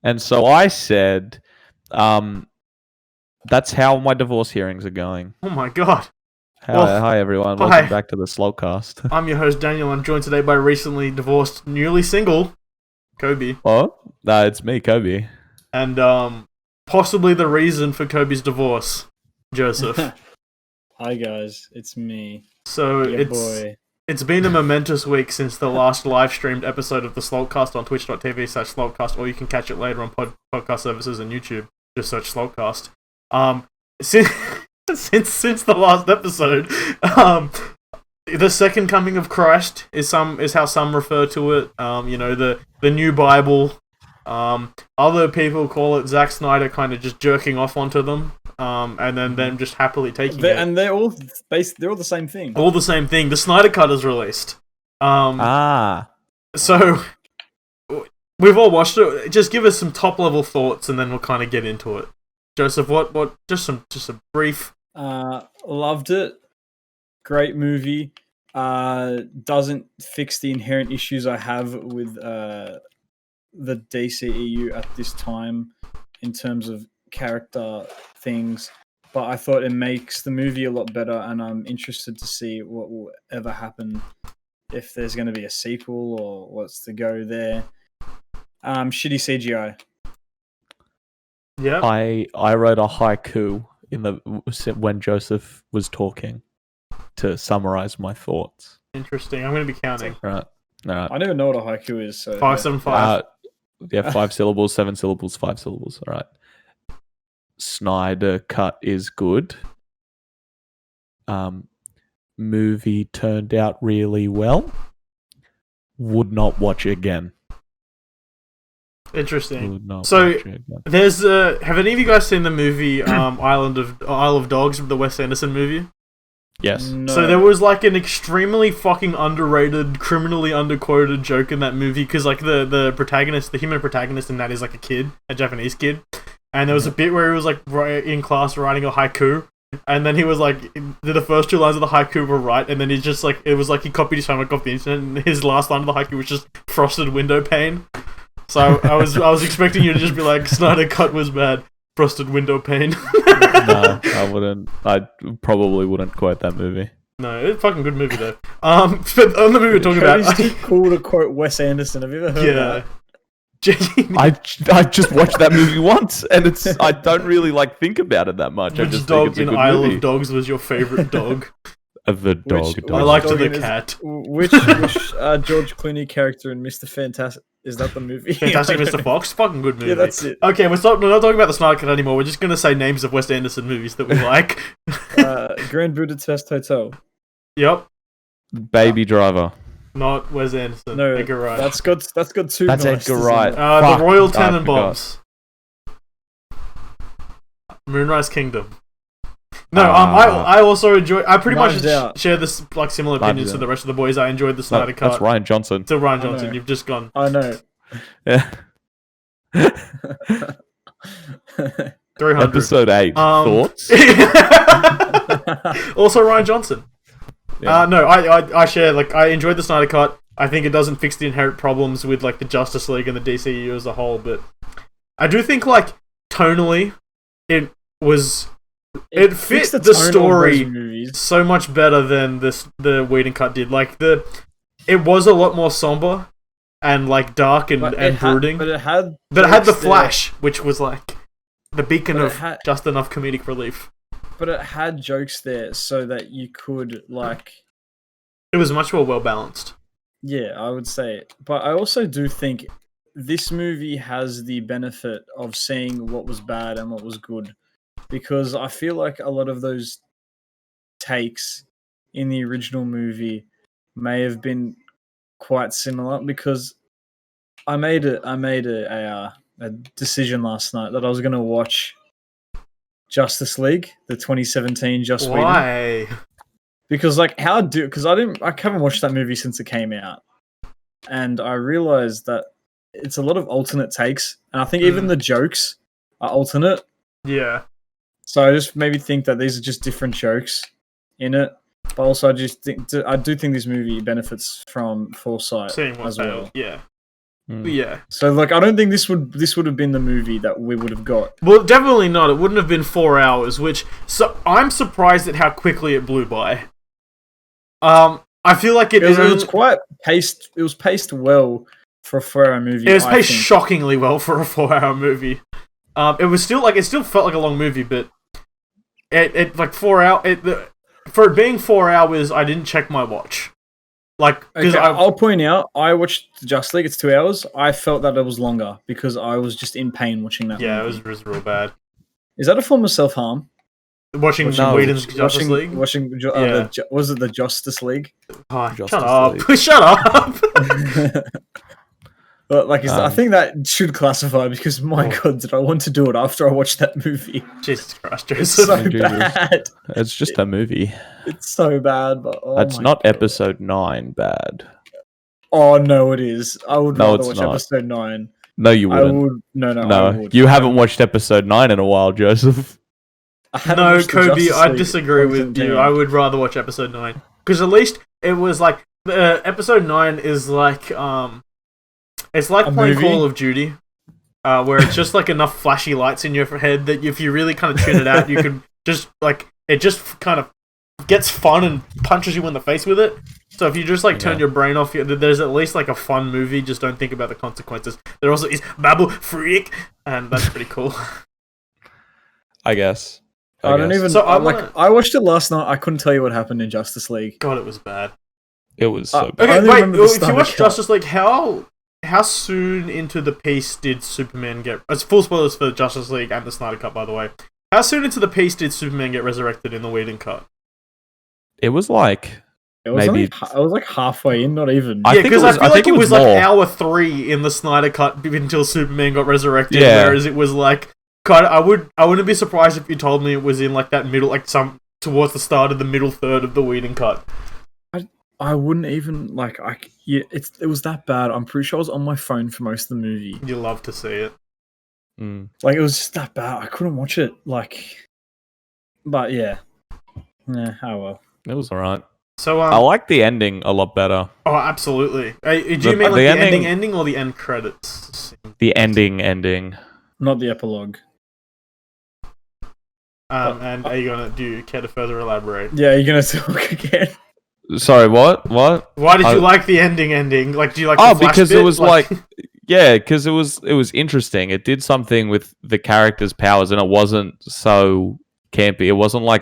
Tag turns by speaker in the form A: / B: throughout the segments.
A: And so I said, that's how my divorce hearings are going.
B: Oh my god.
A: Hi everyone,
B: hi.
A: welcome back to the Slalt Cast.
B: I'm your host Daniel. I'm joined today by recently divorced, newly single, Kobe.
A: Oh, no, it's me, Kobe.
B: And possibly the reason for Kobe's divorce, Joseph.
C: Hi guys, it's me.
B: So it's been a momentous week since the last live streamed episode of the Slalt Cast on twitch.tv/SlaltCast, or you can catch it later on podcast services and YouTube. Just search Slalt Cast. Since the last episode, the second coming of Christ is how some refer to it. The new Bible. Other people call it Zack Snyder kind of just jerking off onto them. And then them just happily taking it.
C: And they're all the same thing.
B: All the same thing. The Snyder Cut is released. So we've all watched it. Just give us some top level thoughts, and then we'll kind of get into it. Joseph, what? Just a brief.
C: Loved it. Great movie. Doesn't fix the inherent issues I have with the DCEU at this time in terms of character things, but I thought it makes the movie a lot better, and I'm interested to see what will ever happen, if there's going to be a sequel or what's the go there. Shitty CGI.
B: Yeah,
A: I wrote a haiku when Joseph was talking to summarize my thoughts.
B: Interesting. I'm going to be counting.
A: Right.
C: I don't even know what a haiku is. So
B: 575.
A: 5 syllables, 7 syllables, 5 syllables. All right. Snyder Cut is good. Movie turned out really well. Would not watch again.
B: Interesting. So there's have any of you guys seen the movie Isle of Dogs, the Wes Anderson movie?
A: Yes.
C: No.
B: So there was like an extremely fucking underrated, criminally underquoted joke in that movie, because like the protagonist, the human protagonist in that is like a Japanese kid, and there was a bit where he was like in class writing a haiku, and then he was like the first two lines of the haiku were right, and then he just like it was like he copied his homework off the internet, and his last line of the haiku was just frosted window pane. So I was expecting you to just be like, Snyder Cut was bad, frosted window pane.
A: No, I wouldn't. I probably wouldn't quote that movie.
B: No, it's a fucking good movie though. But on the movie we're talking about,
C: it's too cool to quote Wes Anderson. Have you ever heard that?
A: I just watched that movie once, and I don't really like think about it that much. I just
B: dog
A: think it's a
B: in
A: good
B: Isle
A: movie.
B: of Dogs was your favorite dog?
A: The dog.
B: I liked the cat.
C: Which George Clooney character in Mr. Fantastic? Is that the movie?
B: Fantastic Mr. Fox? Fucking good movie.
C: Yeah, that's it.
B: Okay, we're not talking about the Snyder Cut anymore. We're just going to say names of Wes Anderson movies that we like.
C: Grand Budapest Hotel.
B: Yep.
A: Baby Driver.
B: Not Wes Anderson.
C: No,
B: Edgar Wright.
C: That's got two.
A: That's
C: nice
A: Edgar Wright.
B: The Royal Tenenbaums. Moonrise Kingdom. No, I also enjoy. I pretty much share this like similar opinions to the rest of the boys. I enjoyed the Snyder Cut.
A: That's Ryan Johnson.
B: Still Ryan Johnson. You've just gone.
C: I know.
A: Yeah.
B: 300.
A: Episode 8. Thoughts?
B: Also Ryan Johnson.
A: Yeah.
B: No, I share. Like, I enjoyed the Snyder Cut. I think it doesn't fix the inherent problems with like the Justice League and the DCU as a whole, but I do think like tonally, it fit the story so much better than the Whedon cut did. Like it was a lot more somber and like dark and brooding.
C: But it had
B: the Flash, which was like the beacon of just enough comedic relief.
C: But it had jokes there so that you could like.
B: It was much more well balanced.
C: Yeah, I would say. But I also do think this movie has the benefit of seeing what was bad and what was good. Because I feel like a lot of those takes in the original movie may have been quite similar. Because I made a decision last night that I was going to watch Justice League, the 2017 Joss Whedon.
B: Why?
C: Because I haven't watched that movie since it came out, and I realized that it's a lot of alternate takes, and I think even the jokes are alternate.
B: Yeah.
C: So I just maybe think that these are just different jokes in it. But also, I do think this movie benefits from foresight
B: Seeing what's
C: as well.
B: Yeah. Yeah.
C: So like, I don't think this would have been the movie that we would have got.
B: Well, definitely not. It wouldn't have been 4 hours, so I'm surprised at how quickly it blew by. I feel like it
C: was quite paced. It was paced well for a 4-hour movie.
B: It was paced shockingly well for a 4-hour movie. It was still it still felt like a long movie, but it like 4 hour. For it being 4 hours, I didn't check my watch. Like,
C: okay, I'll point out, I watched Justice League. It's 2 hours. I felt that it was longer because I was just in pain watching that.
B: Yeah,
C: movie.
B: it was real bad.
C: Is that a form of self-harm?
B: Watching Whedon's Justice League?
C: Was it the Justice League?
B: Oh,
A: Justice
B: shut up.
A: League.
B: Shut up!
C: But like, I think that should classify because my god, did I want to do it after I watched that movie?
B: Jesus Christ,
C: It's
B: Joseph.
C: so bad.
A: It's just a movie.
C: It's so bad, but
A: It's not episode 9 bad.
C: Oh no, it is. I would
A: No,
C: rather
A: it's
C: watch
A: not.
C: episode 9.
A: No, you
C: I
A: wouldn't.
C: would. No, I
A: No,
C: would.
A: you haven't watched episode 9 in a while, Joseph.
C: I haven't
B: No,
C: watched the
B: Kobe,
C: Justice
B: I
C: League
B: disagree with
C: 2017.
B: you. I would rather watch episode 9. Because at least it was like, episode 9 is like, it's like
C: A
B: playing
C: movie?
B: Call of Duty, where it's just like enough flashy lights in your head that if you really kind of tune it out, you could just, like, it just kind of gets fun and punches you in the face with it. So if you just like turn your brain off, there's at least like a fun movie. Just don't think about the consequences. There also is Babu Freak, and that's pretty cool.
A: I guess.
C: I don't
A: guess.
C: even.
B: So I
C: I watched it last night. I couldn't tell you what happened in Justice League.
B: God, it was bad.
A: It was so bad.
B: Okay,
C: only
B: wait.
C: remember the
B: If you
C: Snyder
B: watch
C: cut.
B: Justice League, how soon into the piece did Superman get? It's full spoilers for Justice League and the Snyder Cut, by the way. How soon into the piece did Superman get resurrected in the Whedon cut?
A: It was like
C: It was
A: maybe.
C: I was like halfway in, not even.
A: I
B: Yeah,
A: think it
B: because I
A: was-
B: feel
A: I
B: like
A: think
B: it
A: it
B: was
A: was
B: like
A: more.
B: hour 3 in the Snyder Cut until Superman got resurrected.
A: Yeah.
B: Whereas it was like, God, I wouldn't be surprised if you told me it was in like that middle, like towards the start of the middle third of the Whedon cut.
C: I wouldn't even like. It was that bad. I'm pretty sure I was on my phone for most of the movie.
B: You love to see it.
C: Like, it was just that bad. I couldn't watch it. Like, but yeah. Oh well.
A: It was alright.
B: So
A: I like the ending a lot better.
B: oh, absolutely. Do you
A: The-
B: mean like
A: the
B: the
A: ending-
B: ending or the end credits?
A: The ending.
C: Not the epilogue.
B: And do you care to further elaborate?
C: Yeah, you're gonna talk again.
A: Sorry, what? What?
B: Why did you like the ending? Like, do you like
A: Oh,
B: the flash
A: because it
B: bit?
A: was like, yeah, because it was interesting. It did something with the character's powers, and it wasn't so campy. It wasn't like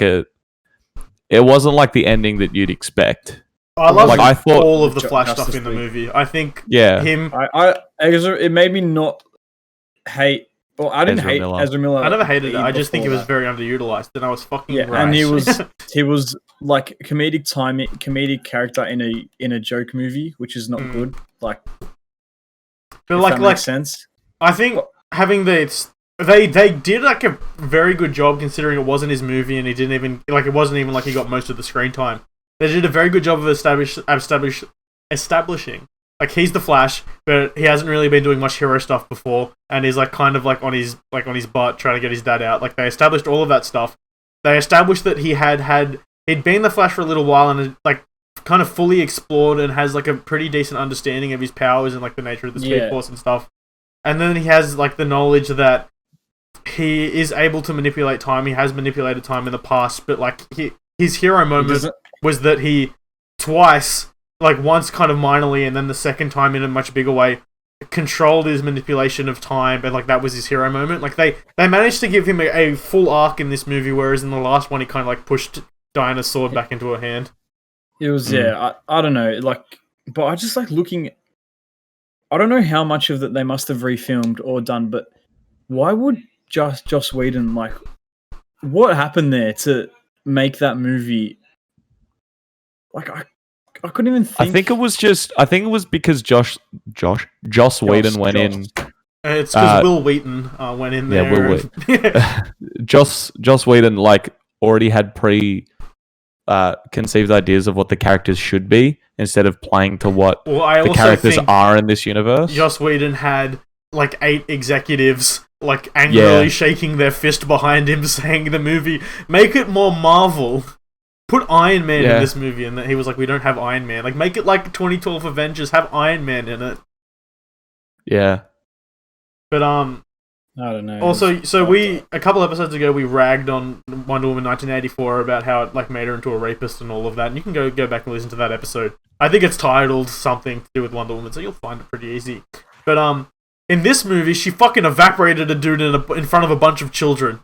A: the ending that you'd expect.
B: I love
A: like, I thought-
B: all of the Flash
C: Justice
B: stuff in the
C: League.
B: movie. I think
A: Yeah,
B: him.
C: It made me not hate. Well, I didn't
A: Ezra
C: hate
A: Miller.
C: Ezra Miller.
B: I never hated it. I just think it
C: before
B: was
C: that.
B: very underutilized, and I was fucking
C: Yeah,
B: right.
C: and he was like comedic character in a joke movie, which is not good. Like,
B: but
C: if
B: like
C: that makes sense.
B: I think having they did like a very good job considering it wasn't his movie, and he didn't even like it wasn't even like he got most of the screen time. They did a very good job of establishing. Like, he's the Flash, but he hasn't really been doing much hero stuff before, and he's like kind of like on his butt trying to get his dad out. Like, they established all of that stuff. They established that he'd been the Flash for a little while and had, like, kind of fully explored and has like a pretty decent understanding of his powers and like the nature of the Speed Force and stuff. And then he has like the knowledge that he is able to manipulate time. He has manipulated time in the past, but like his hero moment was that he twice, like once kind of minorly and then the second time in a much bigger way, controlled his manipulation of time, and like that was his hero moment. Like they managed to give him a full arc in this movie, whereas in the last one he kind of like pushed Diana's sword back into her hand.
C: It was I don't know, like, but I just like looking. I don't know how much of that they must have refilmed or done, but why would Joss Whedon, like, what happened there to make that movie? Like, I couldn't even think.
A: I think it was because Joss Whedon went in.
B: It's because Will Wheaton went in there.
A: Yeah, Will Wheaton. Joss Whedon like already had conceived ideas of what the characters should be instead of playing to what the characters are in this universe.
B: Joss Whedon had like 8 executives like angrily shaking their fist behind him, saying the movie, make it more Marvel. Put Iron Man in this movie, and he was like, we don't have Iron Man. Like, make it like 2012 Avengers, have Iron Man in it.
A: Yeah.
B: But
C: I don't know.
B: also, so a couple episodes ago we ragged on Wonder Woman 1984 about how it like made her into a rapist and all of that. And you can go back and listen to that episode. I think it's titled something to do with Wonder Woman, so you'll find it pretty easy. But in this movie, she fucking evaporated a dude in front of a bunch of children.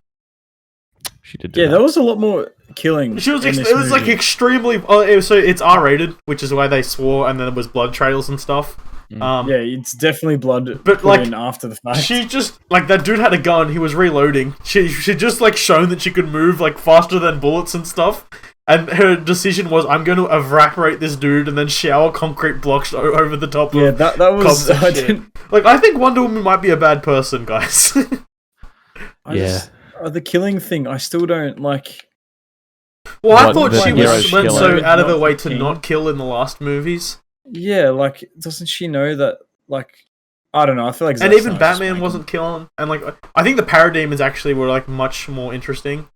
A: She did. Do
C: Yeah, there was a lot more killing.
B: She was.
C: in
B: It
C: this
B: was like
C: movie.
B: extremely. So it's R-rated, which is why they swore, and then there was blood trails and stuff.
C: Yeah, it's definitely blood.
B: But,
C: put
B: like,
C: in after the fact.
B: She just like that dude had a gun. He was reloading. She just like shown that she could move like faster than bullets and stuff. And her decision was, I'm going to evaporate this dude and then shower concrete blocks over the top
C: yeah,
B: of.
C: that was.
B: cops and
C: I
B: shit.
C: didn't.
B: Like, I think Wonder Woman might be a bad person, guys.
C: The killing thing, I still don't like.
B: Well, I
A: What,
B: thought
A: the
B: she
A: hero's
B: went so
A: killing?
B: out of her
C: Not
B: way
C: the
B: to
C: king.
B: not kill in the last movies.
C: Yeah, like, doesn't she know that? Like, I don't know. I feel like.
B: And
C: Zack
B: even
C: Snyder's
B: Batman
C: making-
B: wasn't killing. And like, I think the parademons actually were like much more interesting.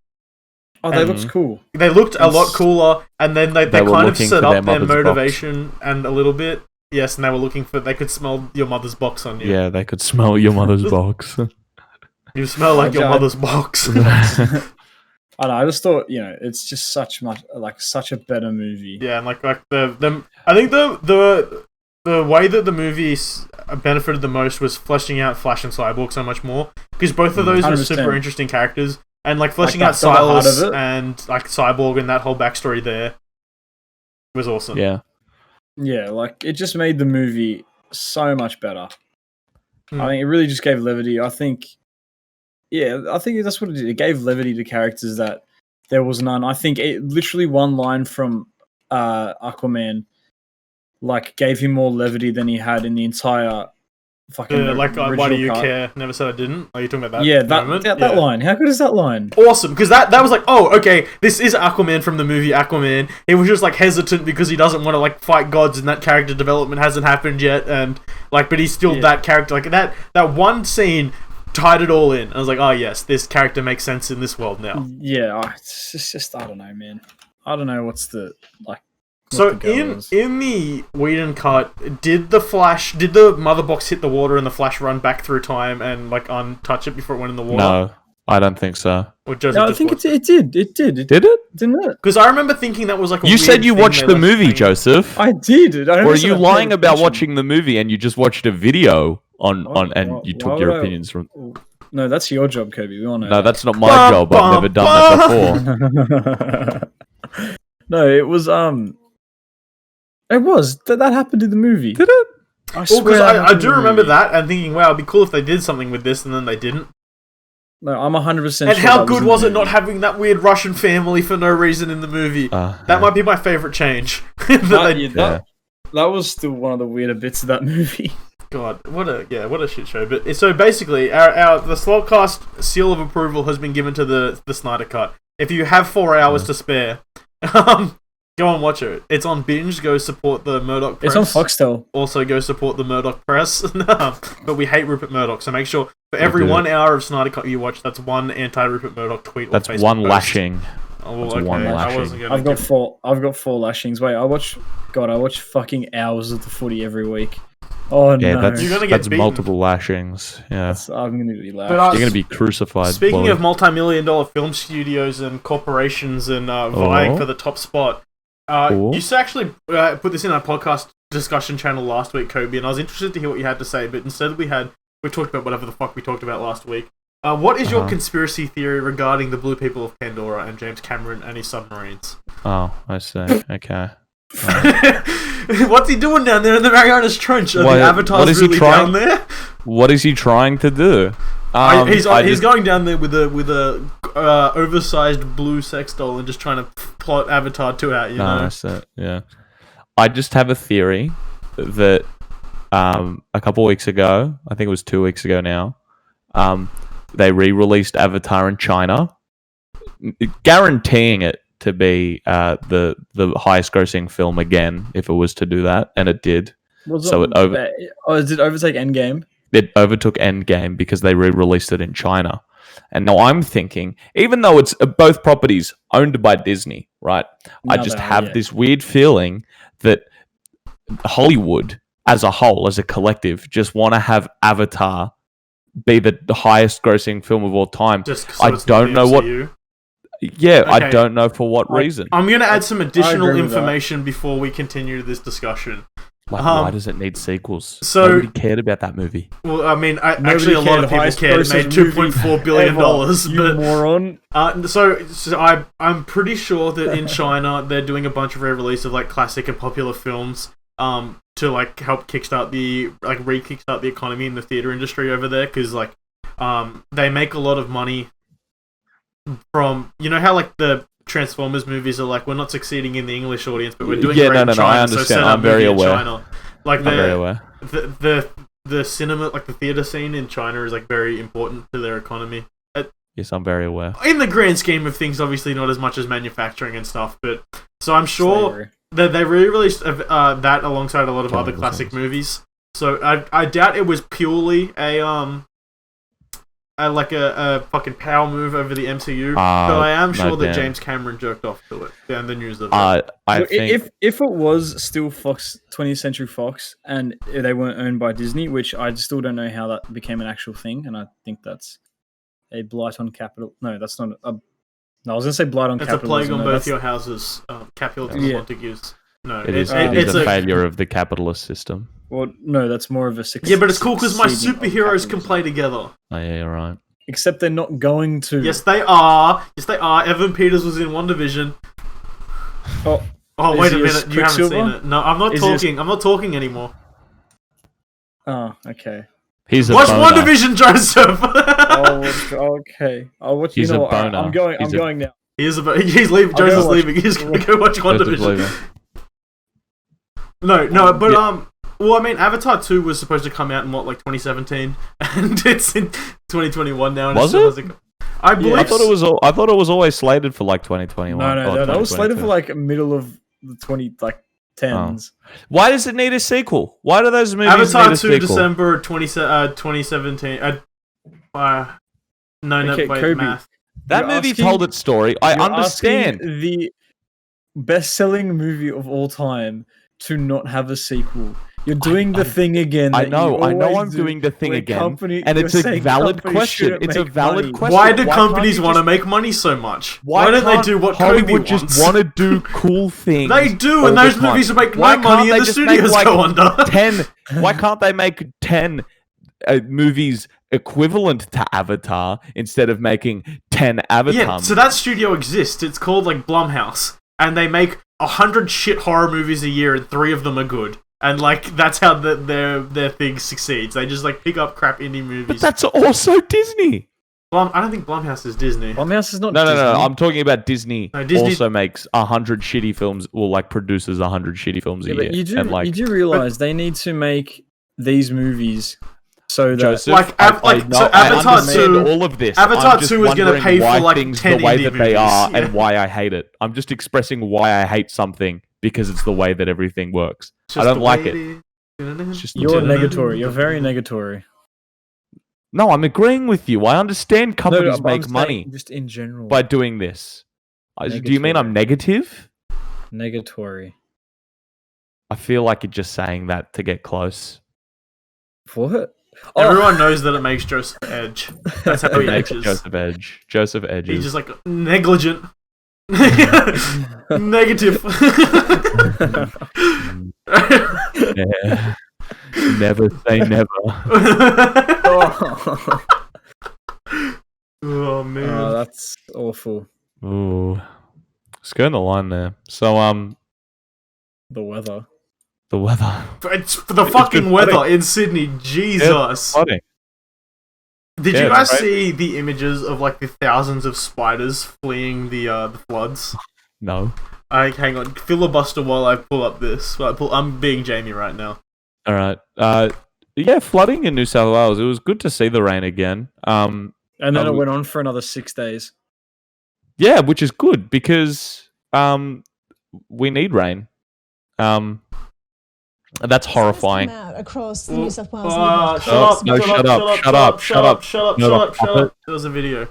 C: Oh, that
B: and-
C: looks cool.
B: They looked a lot
C: It's-
B: cooler, and then they
A: They were
B: kind of
A: looking
B: set
A: for
B: up
A: their
B: their
A: mother's box.
B: motivation and a little bit. Yes, and they were looking for. They could smell your mother's box on you.
A: Yeah, they could smell your mother's box.
B: You smell like your
C: I-
B: mother's box.
C: I don't know. I just thought, it's just such a better movie.
B: Yeah, and like the I think the way that the movie benefited the most was fleshing out Flash and Cyborg so much more, because both of those were
C: 100%.
B: super interesting characters, and like fleshing
C: Like,
B: out
C: that's the heart
B: Silas
C: of it.
B: and like Cyborg and that whole backstory there was awesome.
A: Yeah.
C: Yeah, like it just made the movie so much better.
B: Hmm.
C: I think it really just gave levity. I think that's what it did. It gave levity to characters that there was none. I think it literally one line from Aquaman like gave him more levity than he had in the entire fucking
B: Like, why do
C: original
B: you
C: cut.
B: care? Never said I didn't. Are you talking about that?
C: Yeah,
B: moment?
C: that
B: Yeah.
C: line. How good is that line?
B: Awesome, because that was like, oh, okay, this is Aquaman from the movie Aquaman. He was just like hesitant because he doesn't want to like fight gods, and that character development hasn't happened yet, and like, but he's still
C: Yeah.
B: that character. Like that one scene tied it all in. I was like, oh yes, this character makes sense in this world now.
C: Yeah, it's just I don't know, man. I don't know what's the like. what
B: So
C: the goal is.
B: in the Whedon cut, did the mother box hit the water and the Flash run back through time and like untouch it before it went in the water?
A: No, I don't think so.
B: Or Joseph
C: No, I
B: just
C: think
B: watched
C: it did. It did.
A: Did it?
C: Didn't it?
B: Because I remember thinking that was like a
A: You
B: weird
A: said you
B: thing
A: watched
B: they
A: the
B: left
A: movie,
B: hanging.
A: Joseph.
C: I did. I
A: Or are
C: said
A: you
C: I paid
A: lying about
C: attention.
A: watching the movie and you just watched a video and
C: Why
A: you took your
C: would I-
A: opinions from?
C: No, that's your job, Kobe. We all know.
A: No,
C: that.
A: that's not my
B: Bum,
A: job.
B: bum,
A: I've never done that before.
C: No, it was It was that happened in the movie.
A: Did it?
C: I
B: Well,
C: swear.
B: because
C: that
B: I
C: happened
B: do
C: in the
B: remember
C: movie.
B: that and thinking, wow, it'd be cool if they did something with this, and then they didn't.
C: No, I'm 100%.
B: And
C: sure
B: how
C: that
B: good
C: in the
B: was it
C: movie.
B: not having that weird Russian family for no reason in the movie? That
A: Yeah.
B: might be my favorite change.
C: That,
B: They-
C: that was still one of the weirder bits of that movie.
B: God, what a shit show. But so basically, the Slalt Cast seal of approval has been given to the Snyder cut. If you have 4 hours to spare, go and watch it. It's on Binge. Go support the Murdoch Press.
C: It's on Foxtel.
B: Also, go support the Murdoch Press. But we hate Rupert Murdoch, so make sure for every
A: do.
B: 1 hour of Snyder cut you watch, that's one anti-Rupert Murdoch tweet.
A: That's
B: or Facebook
A: one
B: post.
A: lashing.
B: Oh, well,
A: That's
B: okay.
A: one
B: I
A: lashing.
B: wasn't gonna
C: I've got
B: give-
C: 4. I've got 4 lashings. Wait, I watch fucking hours of the footy every week. Oh
A: Yeah,
C: no,
B: You're gonna get
A: that's
B: beaten.
A: multiple lashings. Yeah,
C: I'm gonna be loud.
B: But,
A: you're gonna be crucified.
B: Speaking
A: boy.
B: of multi-million-dollar film studios and corporations and vying
A: Oh.
B: for the top spot,
A: Oh.
B: you used to actually put this in our podcast discussion channel last week, Kobe, and I was interested to hear what you had to say, but instead we talked about whatever the fuck we talked about last week. What is your conspiracy theory regarding the blue people of Pandora and James Cameron and his submarines?
A: Oh, I see. Okay.
B: What's he doing down there in the Marianas Trench? Are
A: What-
B: the avatars
A: what is he
B: really
A: trying-
B: down there?
A: What is he trying to do?
B: He's
A: I
B: he's
A: just-
B: going down there with a oversized blue sex doll and just trying to plot Avatar 2 out, you
A: No,
B: know?
A: that's it. Yeah. I just have a theory that a couple weeks ago, I think it was 2 weeks ago now, they re-released Avatar in China, guaranteeing it to be the highest grossing film again if it was to do that, and it did. So it over-
C: did it overtake Endgame?
A: It overtook Endgame because they re-released it in China. And now I'm thinking, even though it's both properties owned by Disney, right? I
C: No,
A: just
C: they are,
A: have
C: yeah.
A: this weird feeling that Hollywood as a whole, as a collective, just want to have Avatar be the highest grossing film of all time.
B: Just so
A: I
B: it's
A: don't
B: not the
A: know what.
B: MCU.
A: Yeah, I
B: Okay.
A: don't know for what reason.
B: I'm gonna add some additional
C: agree with that.
B: information before we continue this discussion.
A: Like, why does it need sequels?
B: so-
A: Nobody cared about that movie.
B: Well, I mean,
C: Nobody
B: actually, a lot of people
C: highest
B: cared. It made
C: grossing movie
B: $2.4 billion.
C: ever, you
B: But
C: moron.
B: I'm pretty sure that in China they're doing a bunch of re-release of like classic and popular films to like help kickstart the re-kickstart the economy in the theater industry over there, because like they make a lot of money from, you know how like the Transformers movies are like, we're not succeeding in the English audience, but we're doing great in China.
A: I understand.
B: So set
A: I'm
B: up
A: very
B: movie in
A: aware.
B: China. Like
A: I'm very aware.
B: the cinema, like the theater scene in China is like very important to their economy.
A: Yes, I'm very aware.
B: In the grand scheme of things, obviously not as much as manufacturing and stuff, but so I'm sure that they re-released that alongside a lot of other classic movies. So I doubt it was purely a fucking power move over the MCU, but I am sure that James Cameron jerked off to it. And the news of it.
A: I think
C: if it was still Fox, 20th Century Fox, and they weren't owned by Disney, which I still don't know how that became an actual thing, and I think that's a blight on capital. No, that's not. No, I was gonna say blight on
B: it's
C: capitalism.
B: It's a plague on
C: no,
B: both your houses. Capitalism Montagues. No,
A: it is a failure of the capitalist system.
C: Well, no, that's more of a success.
B: Yeah, but it's cool because my superheroes can play together.
A: Oh yeah, you're right.
C: Except they're not going to.
B: Yes, they are. Yes, they are. Evan Peters was in WandaVision.
C: Oh,
B: wait a minute. You haven't seen it. No, I'm not talking. I'm not talking anymore.
C: Oh, okay.
A: He's a
B: Watch
A: boner.
B: WandaVision, Joseph.
C: Oh, okay. I'll watch.
A: He's
C: you know
A: a
C: what?
A: boner.
C: I'm going.
A: He's
C: I'm going now.
B: He's leaving. Joseph's leaving. He's gonna go watch WandaVision. No, but well, I mean, Avatar 2 was supposed to come out in what, like 2017, and it's in 2021 now. And
A: Was
B: it? I believe.
A: I thought it was always slated for like 2021.
C: No, that was slated for like middle of the 10s.
B: Why
A: does it need a sequel? Why do those movies
B: Avatar
A: need a
B: 2
A: sequel?
B: December 2017. Wait,
C: Kobe,
B: math.
A: That movie told its story. I understand.
C: The best-selling movie of all time to not have a sequel. You're doing the thing again.
A: I know I'm doing the thing again. And it's a valid question. It's a valid question.
B: Why do companies want to make money so much? Why don't they do what
A: Hollywood
B: Kobe wants?
A: just want to do cool things?
B: They do, and those movies make no money and the studios go under.
A: 10. Why can't they make 10 movies equivalent to Avatar instead of making 10 Avatar
B: Yeah, so that studio exists. It's called like Blumhouse, and they make 100 shit horror movies a year, and 3 of them are good. And like that's how their thing succeeds. They just like pick up crap indie movies.
A: But that's also Disney.
B: I don't think Blumhouse is Disney.
C: Blumhouse is not.
A: No.
C: Disney.
A: I'm talking about Disney.
B: No, Disney
A: also makes 100 shitty films, or like produces 100 shitty films a year.
C: But you do realize they need to make these movies so that
A: Joseph,
B: like
A: I
B: Avatar 2.
A: All of this.
B: Avatar 2 is going to pay for like
A: things
B: 10
A: the way
B: indie
A: that
B: movies.
A: they are
B: Yeah.
A: and why I hate it. I'm just expressing why I hate something because it's the way that everything works. I don't like it.
C: You're negatory. You're very negatory.
A: No, I'm agreeing with you. I understand companies make money
C: just in general
A: by doing this. Do you mean I'm negative?
C: Negatory.
A: I feel like you're just saying that to get close.
C: What?
B: Everyone knows that it makes Joseph edge. That's how he edges.
A: Joseph edges.
B: He's just like negligent. Negative.
A: Yeah. Never say never.
B: Oh man.
C: Oh, that's awful.
A: Ooh. Skirting the line there. So
C: The weather.
A: the weather.
B: It's the fucking weather in Sydney. Jesus.
A: Flooding.
B: Did
A: Yeah,
B: you guys
A: right.
B: see the images of like the thousands of spiders fleeing the floods?
A: No.
B: Hang on, filibuster while I pull up this. I'm being Jamie right now.
A: All right. Yeah, flooding in New South Wales. It was good to see the rain again.
C: And then it went on for another 6 days.
A: Yeah, which is good because we need rain. That's horrifying.
D: Across the New South Wales.
B: Shut up. There was a video.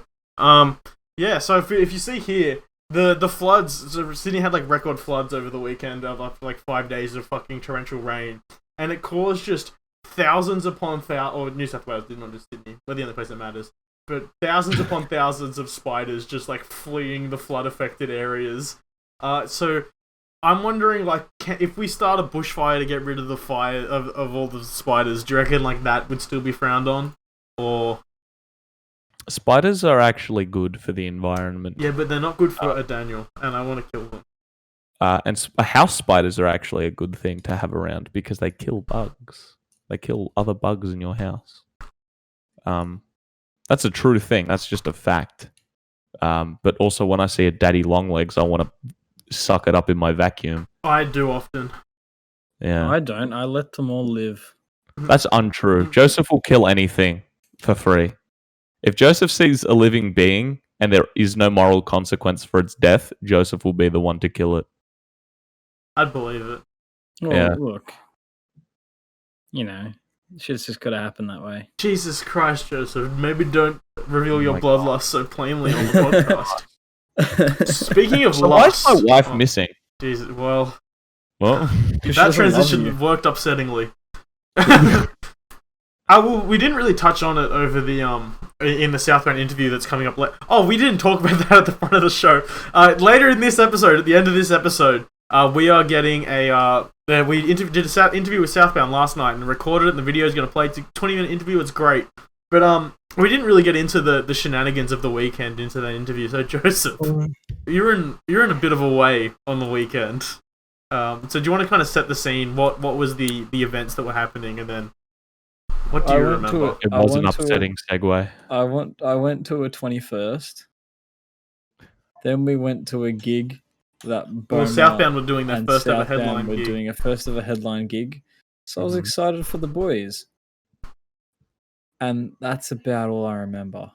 B: Yeah, so if you see here, the floods, so Sydney had like record floods over the weekend of like 5 days of fucking torrential rain. and it caused just thousands upon thousands, or New South Wales, not just Sydney, we're the only place that matters, but thousands upon thousands of spiders just like fleeing the flood affected areas. So I'm wondering, like, if we start a bushfire to get rid of the fire of all the spiders, do you reckon like that would still be frowned on, or?
A: Spiders are actually good for the environment.
B: Yeah, but they're not good for a Daniel, and I want to kill them.
A: And house spiders are actually a good thing to have around because they kill bugs. They kill other bugs in your house. That's a true thing. That's just a fact. But also, when I see a daddy longlegs, I want to suck it up in my vacuum.
B: I do often.
A: Yeah,
C: I don't. I let them all live.
A: that's untrue. Joseph will kill anything for free. If Joseph sees a living being and there is no moral consequence for its death, Joseph will be the one to kill it.
B: I'd believe it.
C: Well,
A: Yeah.
C: look, shit's just got to happen that way.
B: Jesus Christ, Joseph. Maybe don't reveal your
A: my
B: bloodlust so plainly on the podcast. Speaking of
A: So why is
B: lust...
A: my wife missing?
B: Jesus, well...
A: Well,
C: She
B: that
C: doesn't love
B: transition
C: you.
B: worked upsettingly. We didn't really touch on it over the in the Southbound interview that's coming up. We didn't talk about that at the front of the show. Later in this episode, at the end of this episode, we are getting we did an interview with Southbound last night and recorded it. And the video is going to play. It's a 20-minute interview. It's great, but we didn't really get into the shenanigans of the weekend into that interview. So Joseph, you're in a bit of a way on the weekend. So do you want to kind of set the scene? What was the events that were happening, and then what do you remember?
A: it was an upsetting segue.
C: I went to a 21st. Then we went to a gig that
B: Well, Southbound were doing their
C: and
B: first ever
C: Southbound
B: headline
C: were
B: gig.
C: doing a first ever headline gig. So I was
A: Mhm.
C: excited for the boys. And that's about all I remember.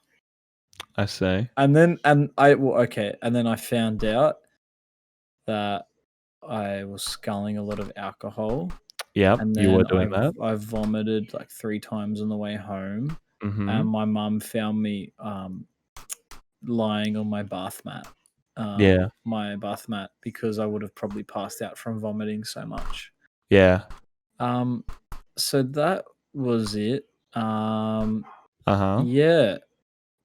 A: I say.
C: And then I found out that I was sculling a lot of alcohol.
A: Yep,
C: And
A: you were
C: then
A: doing that.
C: I vomited like 3 times on the way home.
A: Mm-hmm.
C: And my mum found me lying on my bath mat. My bath mat, because I would have probably passed out from vomiting so much.
A: Yeah.
C: So that was it.
A: Uh-huh.
C: Yeah.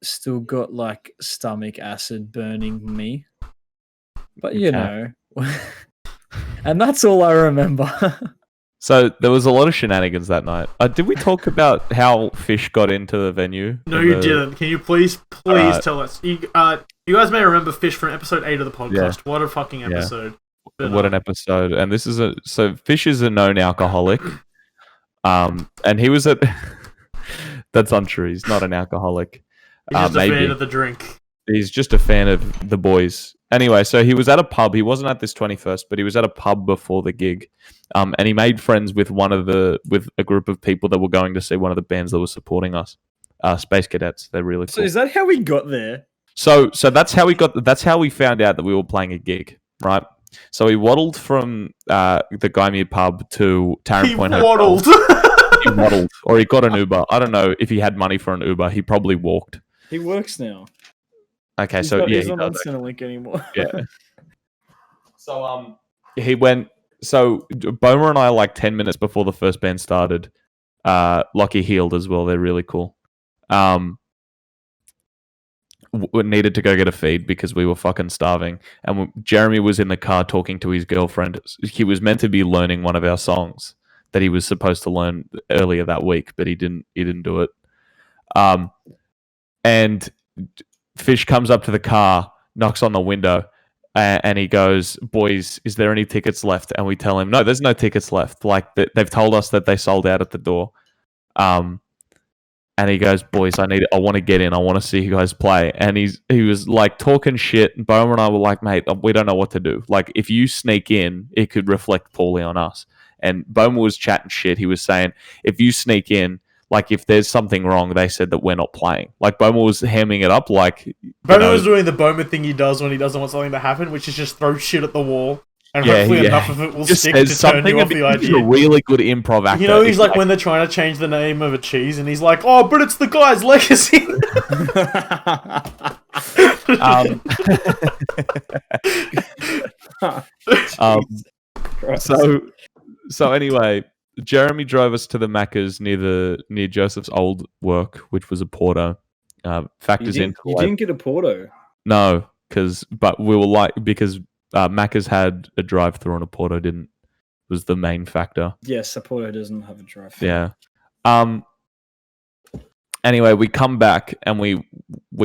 C: Still got like stomach acid burning me. But you know. And that's all I remember.
A: So there was a lot of shenanigans that night. Did we talk about how Fish got into the venue?
B: No, you didn't. Can you please tell us? You guys may remember Fish from episode 8 of the podcast.
A: Yeah.
B: What a fucking episode! But,
A: What an episode! And this is so Fish is a known alcoholic. And he was at. That's untrue. He's not an alcoholic.
B: He's just a
A: maybe.
B: fan of the drink.
A: He's just a fan of the boys. Anyway, so he was at a pub. He wasn't at this 21st, but he was at a pub before the gig. And he made friends with with a group of people that were going to see one of the bands that was supporting us. Space Cadets. They're really cool.
C: So is that how we got there?
A: So that's how we found out that we were playing a gig, right? So he waddled from the Gymea pub to Tarrant Point Hotel.
B: Waddled.
A: He waddled, or he got an Uber. I don't know if he had money for an Uber. He probably walked.
C: He works now.
A: Okay,
C: He's
A: he
C: not on
A: does.
C: Centrelink anymore.
A: Yeah. So he went. So Bomer and I, like 10 minutes before the first band started, Lockie healed as well. They're really cool. We needed to go get a feed because we were fucking starving. And Jeremy was in the car talking to his girlfriend. He was meant to be learning one of our songs that he was supposed to learn earlier that week, but he didn't do it. And Fish comes up to the car, knocks on the window, and he goes, "Boys, is there any tickets left?" And we tell him, "No, there's no tickets left. Like they've told us that they sold out at the door." And he goes, "Boys, I want to get in. I want to see you guys play." And he was like talking shit. And Bowman and I were like, "Mate, we don't know what to do. Like if you sneak in, it could reflect poorly on us." And Bowman was chatting shit. He was saying, "If you sneak in, like if there's something wrong, they said that we're not playing." Like Bowman was hamming it up. Like
B: Bowman was doing the Bowman thing he does when he doesn't want something to happen, which is just throw shit at the wall. And hopefully enough of it will stick to turn you off the
A: He's
B: idea.
A: a really good improv actor.
B: You know, he's like when they're trying to change the name of a cheese, and he's like, "Oh, but it's the guy's legacy."
A: So anyway, Jeremy drove us to the Macca's near Joseph's old work, which was a Porto. Factors
C: You
A: into
C: didn't get a Porto.
A: no, but we were like because Macca's had a drive-through and a Porto didn't. Was the main factor.
C: Yes, a Porto doesn't have a drive-through.
A: Yeah. Anyway, we come back and we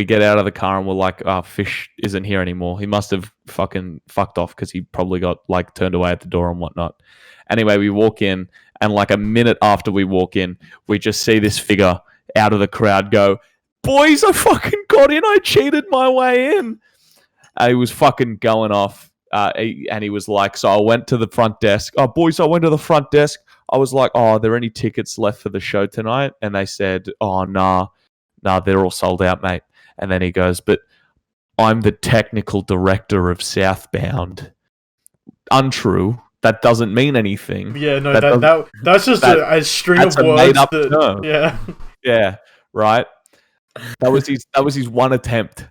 A: get out of the car and we're like, Fish isn't here anymore. He must have fucking fucked off because he probably got like turned away at the door and whatnot. Anyway, we walk in and like a minute after we walk in, we just see this figure out of the crowd go, "Boys, I fucking got in. I cheated my way in." He was fucking going off. And he was like, so I went to the front desk. "Oh, boys, I went to the front desk. I was like, are there any tickets left for the show tonight?" And they said, "Oh, nah, they're all sold out, mate." And then he goes, "But I'm the technical director of Southbound." Untrue. That doesn't mean anything.
B: Yeah, no, that's just a string of words.
A: Made-up term.
B: Yeah.
A: Yeah, right. That was his one attempt.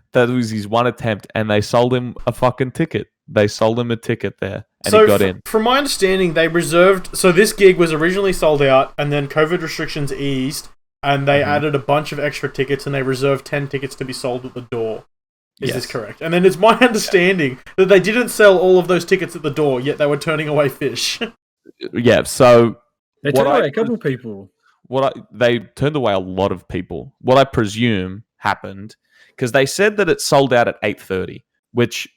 A: And they sold him a fucking ticket. They sold him a ticket there, and he got in.
B: From my understanding, they reserved. So this gig was originally sold out, and then COVID restrictions eased, and they added a bunch of extra tickets, and they reserved 10 tickets to be sold at the door. Is this correct? And then it's my understanding that they didn't sell all of those tickets at the door, yet they were turning away Fish.
A: Yeah, so
C: They turned away a couple people.
A: They turned away a lot of people. What I presume happened, because they said that it sold out at 8:30, which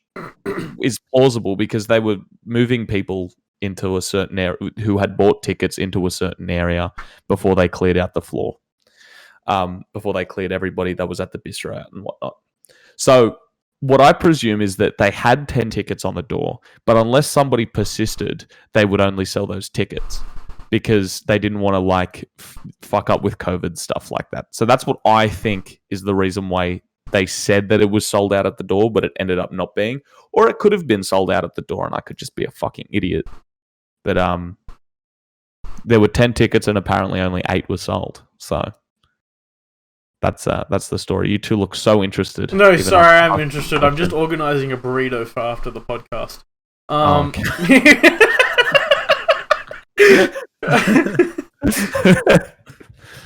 A: is plausible because they were moving people into a certain area who had bought tickets into a certain area before they cleared out the floor, before they cleared everybody that was at the bistro out and whatnot. So what I presume is that they had 10 tickets on the door, but unless somebody persisted, they would only sell those tickets because they didn't want to like fuck up with COVID stuff like that. So that's what I think is the reason why they said that it was sold out at the door, but it ended up not being. Or it could have been sold out at the door and I could just be a fucking idiot. But there were 10 tickets and apparently only 8 were sold. So that's the story. You two look so interested.
B: No, sorry, I'm interested. I'm just organising a burrito for after the podcast.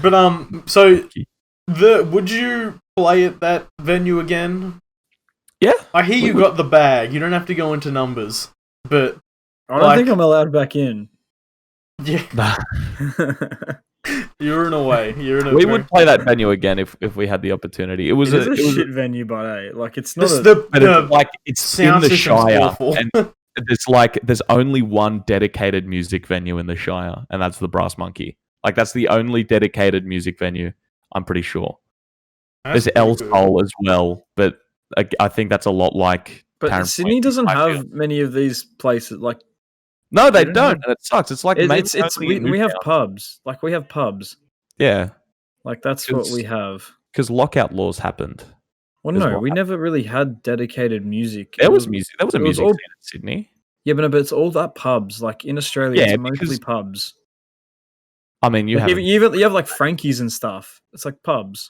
B: But so would you play at that venue again?
A: Yeah.
B: I hear you got the bag. You don't have to go into numbers, but
C: I don't think I'm allowed back in.
B: Yeah. You're in a way.
A: We would play that venue again if we had the opportunity. It was
C: a shit venue, but like it's not.
A: It's in the Shire, and there's only one dedicated music venue in the Shire, and that's the Brass Monkey. Like that's the only dedicated music venue. I'm pretty sure. There's El Sol as well, but I think that's a lot like.
C: But Sydney doesn't have many of these places. Like,
A: no, they don't, and it sucks. It's like
C: we have pubs. Like we have pubs.
A: Yeah,
C: like that's what we have.
A: Because lockout laws happened.
C: Well, no, we never really had dedicated music.
A: There was music. There was a music scene in Sydney.
C: Yeah, but it's all that pubs. Like in Australia, it's mostly pubs.
A: I mean, you
C: have like Frankie's and stuff. It's like pubs.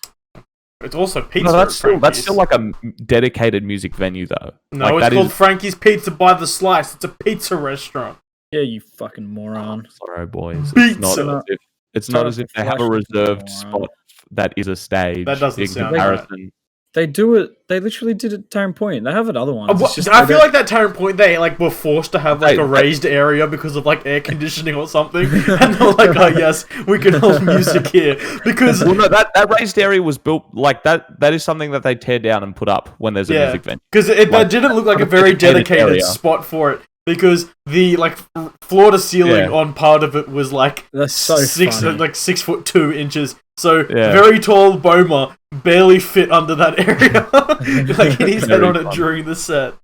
B: It's also pizza.
A: No, that's still like a dedicated music venue, though.
B: No,
A: like,
B: it's called Frankie's Pizza by the Slice. It's a pizza restaurant.
C: Yeah, you fucking moron.
A: Sorry, boys.
B: Pizza.
A: It's not as if they have a reserved spot that is a stage.
B: That doesn't sound right.
C: They do it. They literally did it at Tarrant Point. They have it other ones.
B: I feel like that Tarrant Point, they like were forced to have like a raised area because of like air conditioning or something, and they're like, "Oh yes, we can hold music here." Because
A: well, no, that raised area was built like that. That is something that they tear down and put up when there's a music venue.
B: Because that didn't look like a very dedicated spot for it. Because the like floor to ceiling on part of it was like
C: that's so
B: 6'2" So very tall Boma barely fit under that area. Like he hit head on it during the set.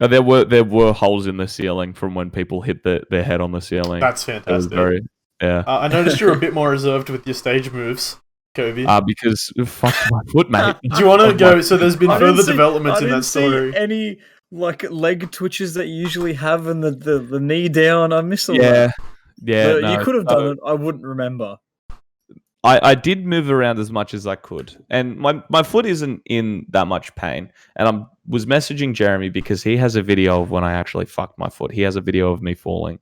A: No, there were holes in the ceiling from when people hit their head on the ceiling.
B: That's fantastic.
A: I
B: noticed you're a bit more reserved with your stage moves, Kobe.
A: Because fuck my foot, mate.
B: Do you want to go? So there's been further developments in that story.
C: Any like leg twitches that you usually have and the knee down. I miss all that.
A: Yeah.
C: You could have done it. I wouldn't remember.
A: I did move around as much as I could, and my foot isn't in that much pain. And I was messaging Jeremy because he has a video of when I actually fucked my foot. He has a video of me falling.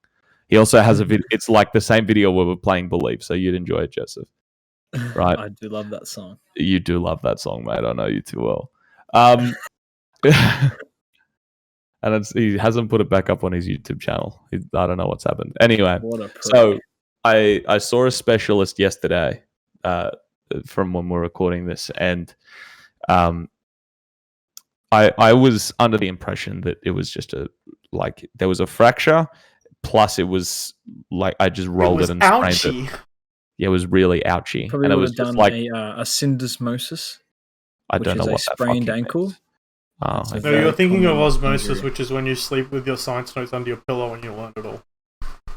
A: He also has a video. It's like the same video where we're playing Believe, so you'd enjoy it, Joseph. Right?
C: I do love that song.
A: You do love that song, mate. I know you too well. And he hasn't put it back up on his YouTube channel. I don't know what's happened. Anyway,
C: What a prick.
A: so I saw a specialist yesterday from when we're recording this, and I was under the impression that it was just there was a fracture, plus it was like I just rolled it and sprained it. Yeah, it was really ouchy.
C: Probably
A: and it
C: would
A: was
C: have
A: just
C: done
A: like
C: a syndesmosis.
A: I don't know what that
C: sprained
A: fucking
C: ankle.
A: means. Oh,
C: That's a
B: No,
C: very
B: you're thinking of
C: common
B: osmosis,
C: injury.
B: which is when you sleep with your science notes under your pillow and you learn it all.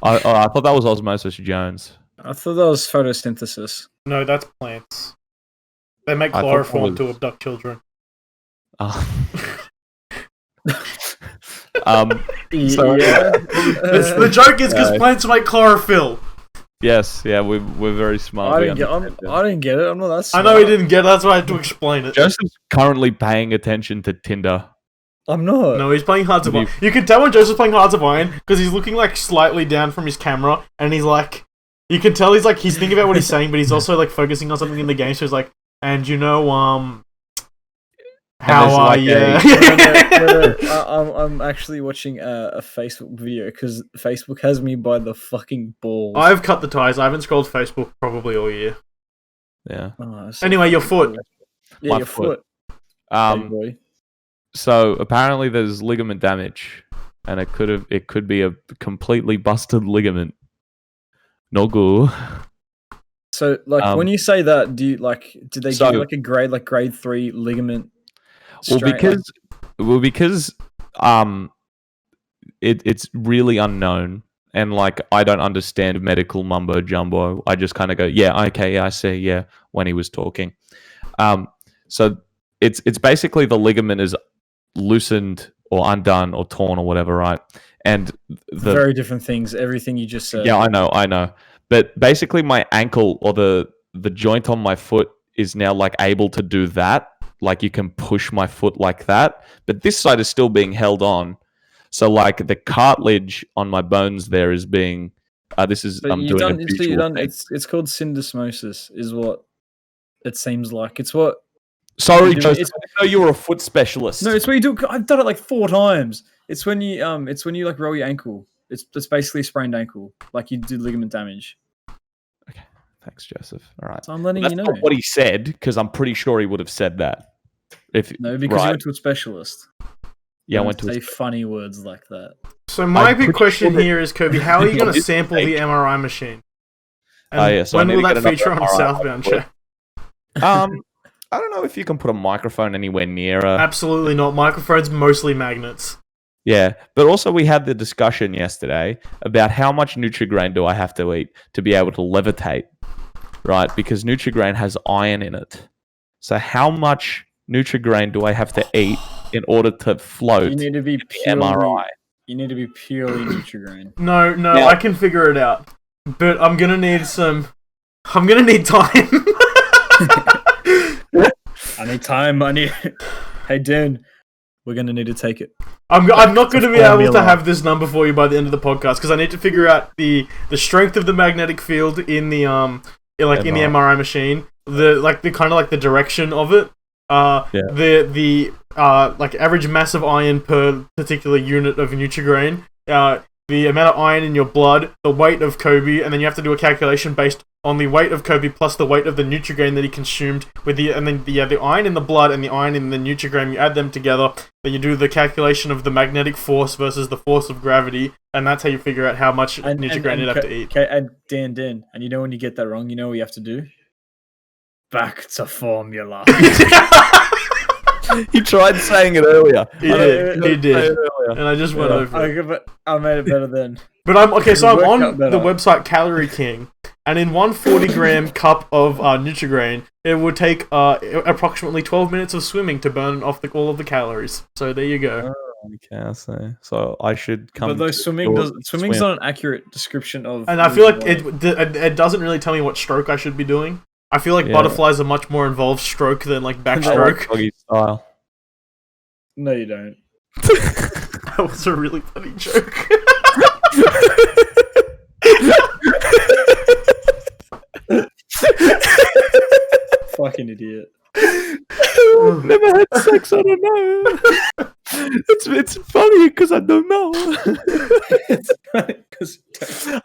A: I thought that was Osmosis Jones.
C: I thought that was photosynthesis.
B: No, that's plants. They make
A: I thought that
B: chloroform to
A: was-
B: abduct children.
A: So-
B: The joke is because plants make chlorophyll.
A: Yes, yeah, we're very smart.
C: I
A: We
C: didn't get.
A: understand that.
C: I didn't get it. I'm not that
B: I
C: smart.
B: know he didn't get it, that's why I had to explain it.
A: Joseph's currently paying attention to Tinder.
C: I'm not.
B: No, he's playing Hearts of Iron. You can tell when Joseph's playing Hearts of Iron because he's looking like slightly down from his camera, and he's like, you can tell he's thinking about what he's saying, but he's also like focusing on something in the game. So he's like, and you know, how
A: there's,
B: are
A: like,
B: you?
C: I'm actually watching a Facebook video because Facebook has me by the fucking balls.
B: I've cut the ties. I haven't scrolled Facebook probably all year.
A: Yeah.
C: Oh, so
B: Anyway, your foot.
C: Yeah,
A: My
C: your foot. Hey,
A: Um.
C: boy.
A: So apparently there's ligament damage, and it could be a completely busted ligament. No good.
C: So, like, when you say that, do you did they
A: So-
C: give you like a grade 3 ligament?
A: Well,
C: strain?
A: because it's really unknown, and like I don't understand medical mumbo jumbo. I just kind of go, yeah, okay, yeah, I see, yeah, when he was talking. So it's basically the ligament is loosened or undone or torn or whatever, right? And the
C: very different things. Everything you just said.
A: yeah, I know. But basically, my ankle or the joint on my foot is now like able to do that. Like you can push my foot like that, but this side is still being held on. So like the cartilage on my bones there is being. This is
C: But
A: I'm
C: you've
A: doing
C: done.
A: a
C: So
A: visual
C: you've done.
A: thing.
C: It's called syndesmosis, is what it seems like. It's what.
A: Sorry,
C: you do-
A: Joseph.
C: it's-
A: I didn't know you were a foot specialist.
C: No, it's what you do. I've done it like 4 times. It's when you like roll your ankle. It's basically a sprained ankle. Like you did ligament damage.
A: Thanks, Joseph. All right.
C: So I'm letting
A: That's
C: you know.
A: not what he said, because I'm pretty sure he would have said that.
C: No, because you
A: right.
C: went to a specialist.
A: Yeah, I
C: You
A: went to
C: say
A: a
C: funny words like that.
B: So my
A: I'm
B: big
A: pretty
B: question
A: sure that-
B: here is, Kobe, how are you going to
A: This
B: sample the
A: fake.
B: MRI machine? And
A: Yeah, so I
B: when
A: need
B: will
A: to
B: that
A: get another
B: feature on
A: MRI
B: Southbound?
A: for it.
B: Chat?
A: I don't know if you can put a microphone anywhere nearer.
B: Absolutely not. Microphones mostly magnets.
A: Yeah, but also we had the discussion yesterday about how much Nutrigrain do I have to eat to be able to levitate, right? Because Nutrigrain has iron in it. So how much Nutrigrain do I have to eat in order to float
C: You need to be
A: the
C: purely.
A: MRI?
C: You need to be purely Nutrigrain.
B: No,
A: Yeah.
B: I can figure it out. But I'm going to need I'm going to need time.
C: I need time. Hey, Dan, we're gonna need to take it.
B: I'm not going to be able to
C: formula.
B: have this number for you by the end of the podcast because I need to figure out the strength of the magnetic field in the in the MRI machine, the kind of like the direction of it, the like average mass of iron per particular unit of Nutrigrain, the amount of iron in your blood, the weight of Kobe, and then you have to do a calculation based on the weight of Kobe plus the weight of the Nutrigrain that he consumed and then the iron in the blood and the iron in the Nutrigrain, you add them together, then you do the calculation of the magnetic force versus the force of gravity, and that's how you figure out how much Nutrigrain you'd have to eat.
C: Okay, and Dan, and you know when you get that wrong, you know what you have to do? Back to formula.
A: He tried saying it earlier.
B: He did. And I just went over it.
C: I made it better then.
B: But I'm
C: It
B: I'm
C: worked
B: on
C: out better.
B: the website Calorie King, and in one 40-gram cup of Nutrigrain, it would take approximately 12 minutes of swimming to burn off all of the calories. So there you go.
A: Okay, I see. So I should come.
C: But though
A: to
C: swimming's
A: swim.
C: not an accurate description of.
B: And I feel like
C: losing weight.
B: it doesn't really tell me what stroke I should be doing. I feel like
A: Yeah.
B: butterflies are much more involved stroke than like
A: I like
B: backstroke.
A: doggy style.
C: No, you don't.
B: That was a really funny joke.
C: Fucking idiot.
A: I've never had sex. I don't know. It's funny because I don't know.
C: It's funny 'cause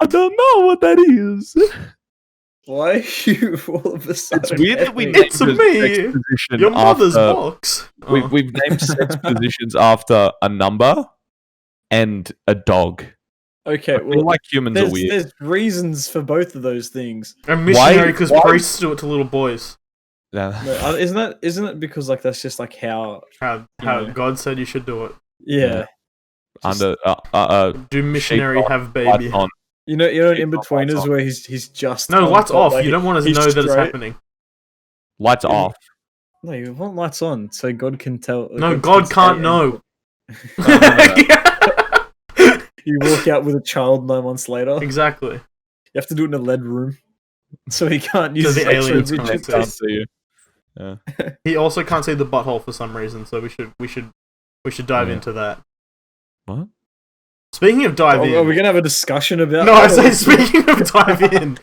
A: I don't know what that is.
C: why are you all of a sudden?
A: It's weird that we
C: having-
A: named
B: It's
A: the
B: me,
A: sex position
B: Your mother's
A: after-
B: box.
A: We've named sex positions after a number and a dog.
C: Okay,
A: I feel
C: well,
A: like humans are weird.
C: there's reasons for both of those things.
B: And missionary because
A: why-
B: priests do it to little boys.
A: Yeah.
C: No, isn't it because like that's just like how?
B: How
C: Yeah.
B: God said you should do it.
C: Yeah.
A: Under
B: Do missionary
A: Sheep
B: have
A: lights
B: baby?
A: on.
C: You know, in
A: Lights
C: betweeners
A: on.
C: where he's just
B: No,
C: on
B: lights
C: top,
B: off.
C: like,
B: You don't want to
C: he's
B: know that it's
C: straight.
B: happening.
A: Lights off.
C: No, you want lights on so God can tell.
B: No, God
C: can
B: can't
C: say
B: know.
C: You walk out with a child 9 months later.
B: Exactly.
C: You have to do it in a lead room, so he can't use
B: the
C: his X-ray
B: aliens
C: vision.
B: can't see.
A: Can't see you. Yeah.
B: He also can't see the butthole for some reason, so we should dive
A: Yeah.
B: into that.
A: What?
B: Speaking of dive
C: Are we
B: in,
C: gonna have a discussion about?
B: no, I
C: that?
B: say speaking of dive in,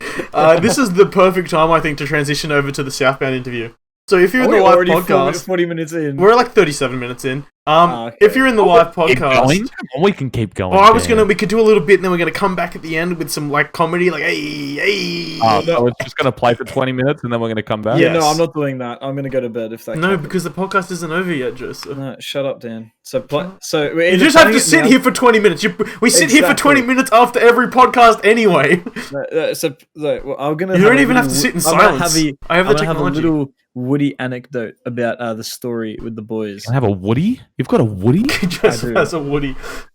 B: this is the perfect time I think to transition over to the Southbound interview. So if you're in
C: Are
B: the
C: we
B: live
C: already
B: podcast,
C: 40 minutes in.
B: we're like 37 minutes in.
C: Okay.
B: If you're in the live
A: Keep going.
B: podcast,
A: Come on, we can keep going.
B: we could do a little bit, and then we're gonna come back at the end with some like comedy, like hey.
A: So it's just gonna play for 20 minutes and then we're gonna come back.
C: Yeah, no,
B: Yes.
C: I'm not doing that. I'm gonna go to bed if that.
B: No,
C: happens.
B: because the podcast isn't over yet, Joseph.
C: No, shut up, Dan. So we're
B: You just have to sit here for 20 minutes. We sit here for 20
C: Exactly.
B: minutes after every podcast anyway.
C: I'm gonna.
B: You don't even have to sit in silence. I have the
C: I'm gonna have a
B: technology.
C: little Woody anecdote about the story with the boys.
A: Can I have a Woody? You've got a Woody?
B: Joseph
C: do.
B: has a Woody.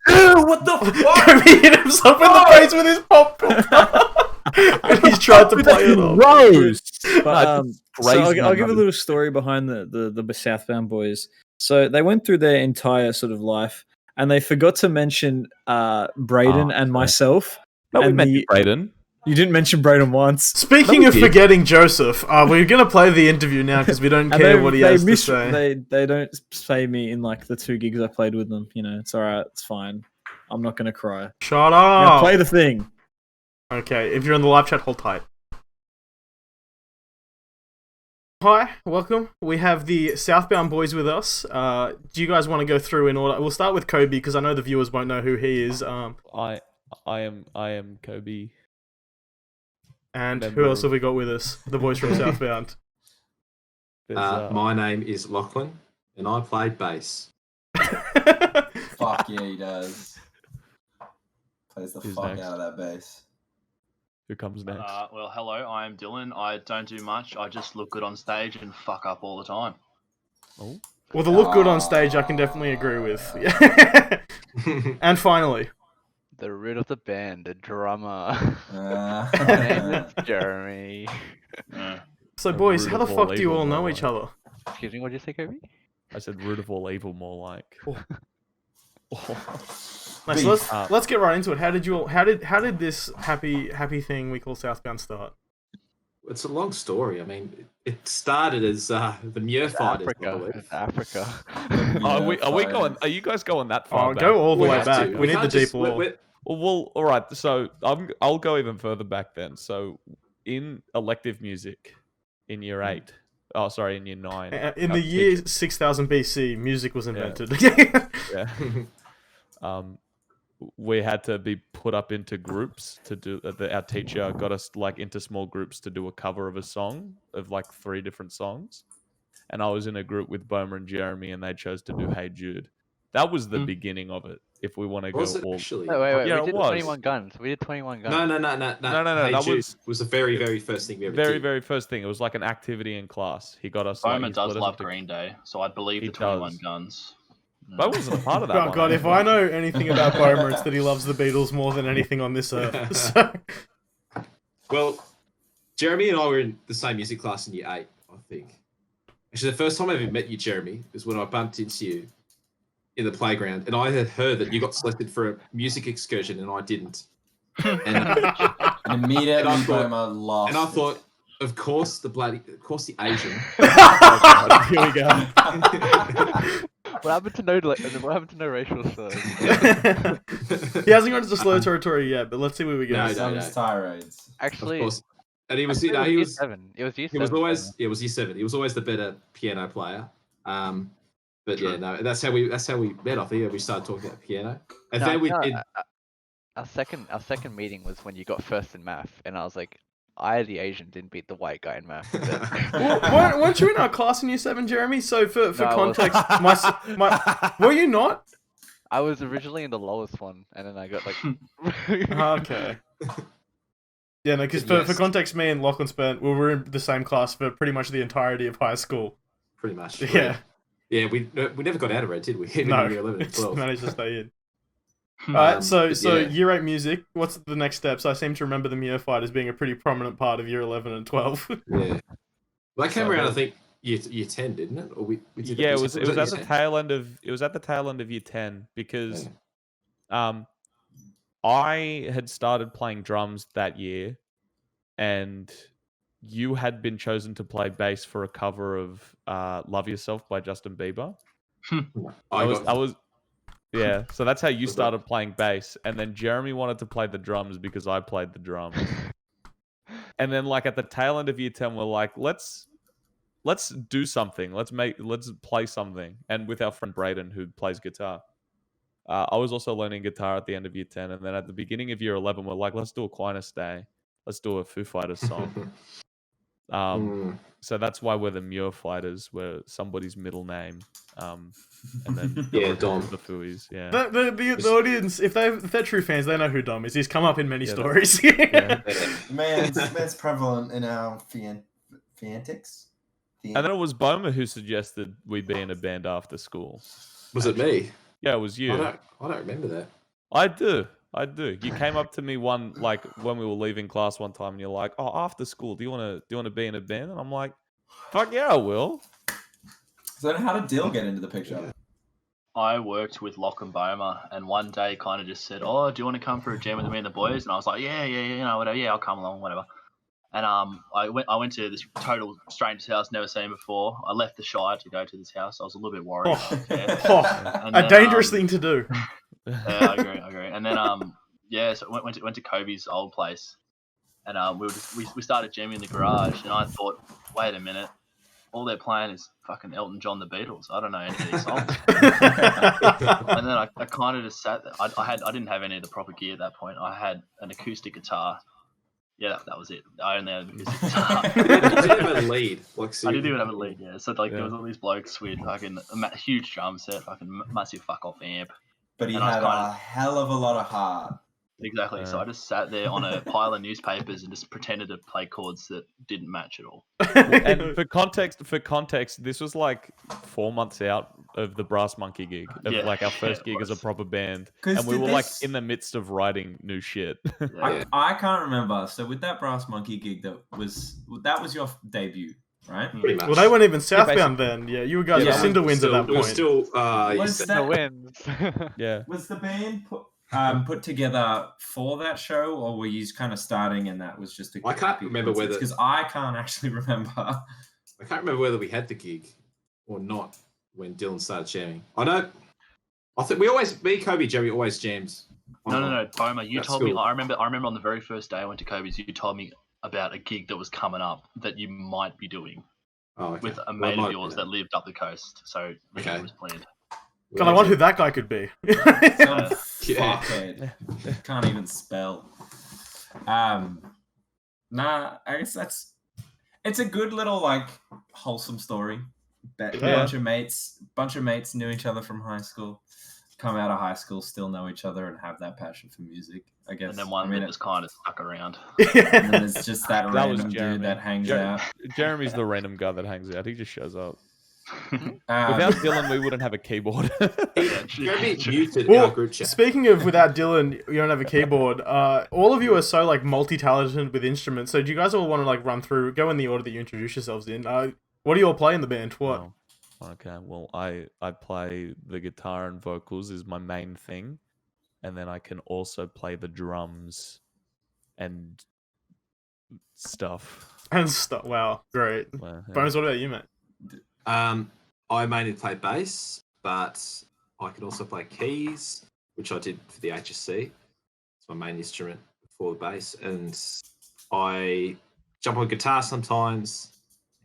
B: What the fuck? Kobe hit himself in the face with his pop. And he's tried to play it off.
A: Rose.
C: But, so I'll give a little story behind the Southbound boys. So they went through their entire sort of life, and they forgot to mention Brayden and myself.
A: No, we
C: and
A: mentioned Brayden.
C: You didn't mention Brayden once.
B: Speaking
A: No,
B: of
A: we did.
B: forgetting Joseph, we're going to play the interview now because we don't
C: And
B: care what he has to say.
C: They don't pay me in like the 2 gigs I played with them. You know, it's all right. It's fine. I'm not gonna cry.
B: Shut
C: Now
B: up.
C: play the thing.
B: Okay, if you're in the live chat, hold tight. Hi, welcome. We have the Southbound boys with us. Do you guys want to go through in order? We'll start with Kobe because I know the viewers won't know who he is.
A: I am Kobe.
B: And
A: Member
B: who else
A: of-
B: have we got with us? The boys from Southbound.
A: There's,
E: My name is Lachlan, and I play bass.
F: Fuck yeah, he does. Plays the
A: Who's
F: fuck
A: next?
F: out of that bass.
A: who comes next?
G: Well, hello, I am Dylan. I don't do much. I just look good on stage and fuck up all the time.
A: Oh.
B: Well, the look good on stage, I can definitely agree with. And finally,
H: The root of the band, the drummer.
F: Uh,
H: My name is Jeremy.
B: so
A: The
B: boys,
A: root
B: how the
A: of all
B: fuck do you
A: evil,
B: all know
A: more
B: each
A: like.
B: other?
H: Excuse me, what did you say, Kobe?
A: I said root of all evil, more like.
B: Nice,
F: Beef.
B: let's get right into it. How did you all? How did this happy thing we call Southbound start?
E: It's a long story. I mean, it started as the Muir fighters. I
H: Africa.
E: believe.
H: It's Africa.
A: Are we
F: fine.
A: going? Are you guys going that far
B: Oh,
A: back?
B: go all the
E: We
B: way
E: have
B: back.
E: to.
B: We need the
E: can't
B: deep
E: just-
B: lore.
A: Well, all right. So I'll go even further back then. So in elective music, in year 8. Oh, sorry, in year 9.
B: In
A: our
B: the year
A: teacher-
B: 6000 BC, music was invented.
A: yeah. We had to be put up into groups to do. Our teacher got us like into small groups to do a cover of a song of like 3 different songs, and I was in a group with Bomer and Jeremy, and they chose to do "Hey Jude." That was the beginning of it. If we want to go
E: Was it
A: all,
E: actually?
H: No, wait.
A: Yeah,
H: we
A: it
H: did
A: was.
H: 21 guns. We did 21 guns.
E: No.
A: No,
E: Hey
A: that
E: Jude
A: was
E: the very first thing we ever
A: very
E: did.
A: very first thing. It was like an activity in class. He got us.
G: Bowman
A: he
G: does
A: split us
G: love
A: into-
G: Green Day, so I believe
A: He
G: the 21
A: does.
G: guns.
A: Bo wasn't a part of that.
B: Oh
A: one,
B: god, if
A: actually.
B: I know anything about Bomer, it's that he loves the Beatles more than anything on this earth. So,
E: Well, Jeremy and I were in the same music class in year 8, I think. Actually, the first time I ever met you, Jeremy, was when I bumped into you in the playground, and I had heard that you got selected for a music excursion, and I didn't. And,
F: and immediately
E: And I thought-
F: Boma lost.
E: and I thought, of course, the Asian.
B: here we go.
H: What happened to no what happened to no racial slurs?
B: He hasn't gone to the slow territory yet, but let's see where we go.
E: No,
F: Some tirades.
H: Actually,
E: Of course. And he was,
H: actually,
E: you know,
H: it was
E: he
H: year
E: was,
H: 7. It was year
E: he was
H: 7.
E: always, it was year 7. He was always the better piano player. But yeah, no, that's how we met. I think we started talking about piano, and then we did.
H: Our second meeting was when you got first in math, and I was like, I, the Asian, didn't beat the white guy in math.
B: Weren't you in our class in year 7, Jeremy? So for
H: No, I wasn't.
B: context, were you not?
H: I was originally in the lowest one, and then I got like.
B: Okay. Yeah, no, because for context, me and Lachlan we were in the same class for pretty much the entirety of high school.
E: Pretty much.
B: Yeah.
E: Yeah, we never got out of it, did we? Even
B: No,
E: in year 11 and 12.
B: managed to stay in. Alright, so
E: yeah.
B: year 8 music, what's the next steps? I seem to remember the Mio fight as being a pretty prominent part of year 11 and 12.
E: Yeah. Well, that came around, I think, year 10, didn't it? Or we did
A: Yeah, it was at
E: year
A: the
E: 10?
A: tail end of year 10 because I had started playing drums that year, and you had been chosen to play bass for a cover of "Love Yourself" by Justin Bieber. I was yeah, so that's how you started playing bass, and then Jeremy wanted to play the drums because I played the drums. And then like at the tail end of year 10, we're like, let's do something. Let's play something. And with our friend Brayden, who plays guitar. I was also learning guitar at the end of year 10, and then at the beginning of year 11, we're like, let's do Aquinas Day. Let's do a Foo Fighters song. So that's why we're the Muir Fighters. We're somebody's middle name. And then
E: Dom.
A: the Fooies. Yeah.
B: The audience, if they're true fans, they know who Dom is. He's come up in many stories.
F: Man's prevalent in our Fiantics.
A: And then it was Boma who suggested we be in a band after school.
E: Was it me?
A: Yeah, it was you.
E: I don't remember that.
A: I do. You came up to me when we were leaving class one time, and you're like, "Oh, after school, do you want to be in a band?" And I'm like, "Fuck yeah, I will."
F: So then, how did Dill get into the picture?
G: I worked with Locke and Boma, and one day kind of just said, "Oh, do you want to come for a jam with me and the boys?" And I was like, "Yeah, you know, whatever. Yeah, I'll come along, whatever." And I went to this total stranger's house, never seen before. I left the Shire to go to this house. I was a little bit worried.
B: A dangerous thing to do.
G: Yeah, I agree. And then so went to Kobe's old place, and we started jamming in the garage, and I thought, wait a minute, all they're playing is fucking Elton John, the Beatles. I don't know any of these songs. And then I kind of just sat there. I didn't have any of the proper gear at that point. I had an acoustic guitar. Yeah, that was it. I only had an acoustic guitar.
E: You didn't have a lead.
G: I didn't even have a lead. Yeah, so there was all these blokes with fucking a huge drum set, fucking massive fuck off amp.
F: But he had a hell of a lot of heart.
G: Exactly. So I just sat there on a pile of newspapers and just pretended to play chords that didn't match at all.
A: And for context, this was like 4 months out of the Brass Monkey gig, like our first gig as a proper band, and we were like in the midst of writing new shit.
F: I can't remember. So with that Brass Monkey gig, that was your debut, right?
E: Pretty much.
B: Well, they weren't even Southbound then. Yeah, you guys were Cinderwinds at that point.
F: Was the band put together for that show, or were you kind of starting and that was just a...
E: I can't remember whether...
F: Because I can't actually remember.
E: I can't remember whether we had the gig or not when Dylan started jamming. I think me, Kobe, Jerry always jams.
G: No, Boma, you told me. I remember on the very first day I went to Kobe's, you told me about a gig that was coming up that you might be doing with a mate of yours that lived up the coast. So it was planned.
B: God, I wonder who that guy could be.
F: Some fuckhead. Can't even spell. I guess it's a good little like wholesome story. Bunch of mates knew each other from high school, come out of high school, still know each other and have that passion for music, I guess.
G: And then one that just kind of stuck around.
F: And then there's just that random dude that hangs out.
A: Jeremy's the random guy that hangs out. He just shows up. Without Dylan, we wouldn't have a keyboard.
B: Speaking of without Dylan, you don't have a keyboard. All of you are so like multi-talented with instruments. So do you guys all want to like go in the order that you introduce yourselves in? What do you all play in the band? What?
A: Oh, okay. Well, I play the guitar and vocals is my main thing, and then I can also play the drums and stuff.
B: Wow, great.
A: Well, yeah.
B: Bones, what about you, mate?
E: I mainly play bass, but I can also play keys, which I did for the HSC. It's my main instrument for the bass, and I jump on guitar sometimes,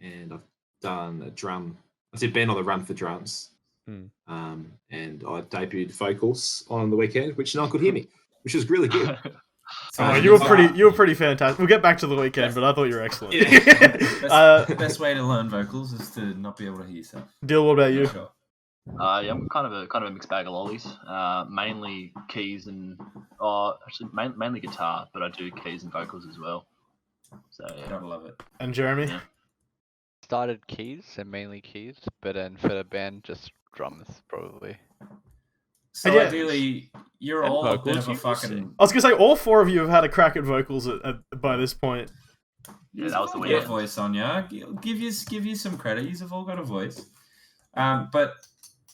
E: and I've done a drum. I did band on the run for drums, and I debuted vocals on the weekend, which no one could hear me, which was really good.
B: You were pretty fantastic. We'll get back to the weekend, but I thought you were excellent.
F: Best way to learn vocals is to not be able to hear yourself.
B: Dill, what about you?
F: Sure.
G: Yeah, I'm kind of a mixed bag of lollies. Mainly keys and actually mainly guitar, but I do keys and vocals as well. So yeah,
F: Gotta love it.
B: And Jeremy?
G: Yeah.
H: Started keys and mainly keys, but then for the band, just drums probably.
F: So
B: Yeah.
F: ideally, you're all a bit of a fucking.
B: I was gonna say all four of you have had a crack at vocals by this point.
G: Yeah, that was the
F: Got
G: weekend.
F: a voice on ya. Give you some credit. You've all got a voice. But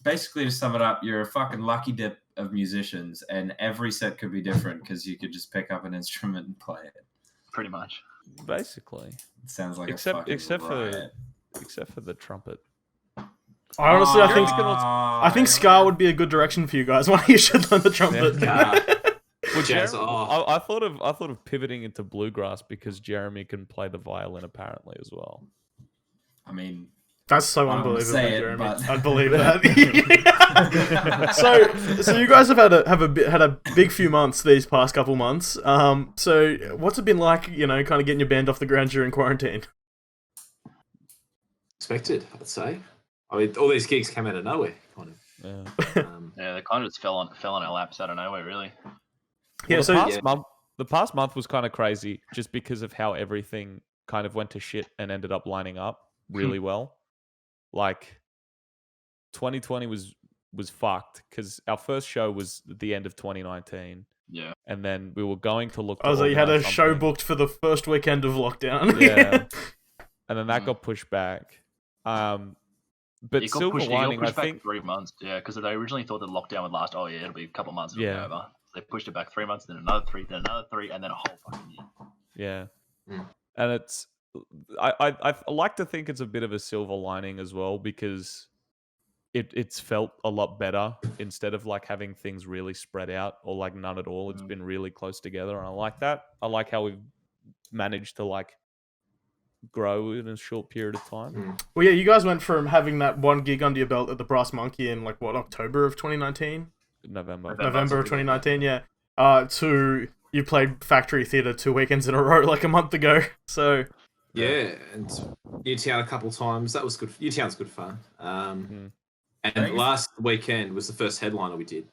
F: basically, to sum it up, you're a fucking lucky dip of musicians, and every set could be different because you could just pick up an instrument and play it.
G: Pretty much.
A: Basically.
F: It sounds like
A: Except
F: riot.
A: for the trumpet.
B: I honestly, I think ska would be a good direction for you guys. One of you should learn the trumpet.
A: Well,
E: Jazz,
A: I thought of pivoting into bluegrass because Jeremy can play the violin apparently as well.
F: I mean,
B: That's so
F: I don't wanna
B: unbelievable,
F: say it,
B: Jeremy.
F: but-
B: I'd believe that. so you guys have had a big few months these past couple months. So what's it been like? Kind of getting your band off the ground during quarantine.
E: Expected, I'd say. I mean, all these gigs came out of nowhere, kind of.
A: Yeah.
G: Yeah, they kind of just fell on our laps out of nowhere, really.
B: Yeah. So
A: The past month was kind of crazy just because of how everything kind of went to shit and ended up lining up really well. Like 2020 was fucked because our first show was at the end of 2019.
G: Yeah.
A: And then we were going to look.
B: I was like, you had a
A: organise
B: show
A: something.
B: booked for the first weekend of lockdown.
A: Yeah. And then that got pushed back. But
G: It got
A: silver
G: pushed,
A: lining, I
G: back
A: think.
G: 3 months. Yeah, because they originally thought the lockdown would last. Oh yeah, it'll be a couple months. It'll be
A: Yeah.
G: over. They pushed it back 3 months, then another 3, then another 3, and then a whole fucking year.
A: Yeah. And it's I like to think it's a bit of a silver lining as well because it's felt a lot better instead of like having things really spread out or like none at all. It's been really close together and I like that. I like how we've managed to like grow in a short period of time.
B: Well, yeah, you guys went from having that one gig under your belt at the Brass Monkey in October of 2019?
A: November
B: November of 2019, yeah. To you played Factory Theatre 2 weekends in a row like a month ago. So
E: Yeah, and Newtown a couple times. That was good. Newtown's good fun. And last weekend was the first headliner we did,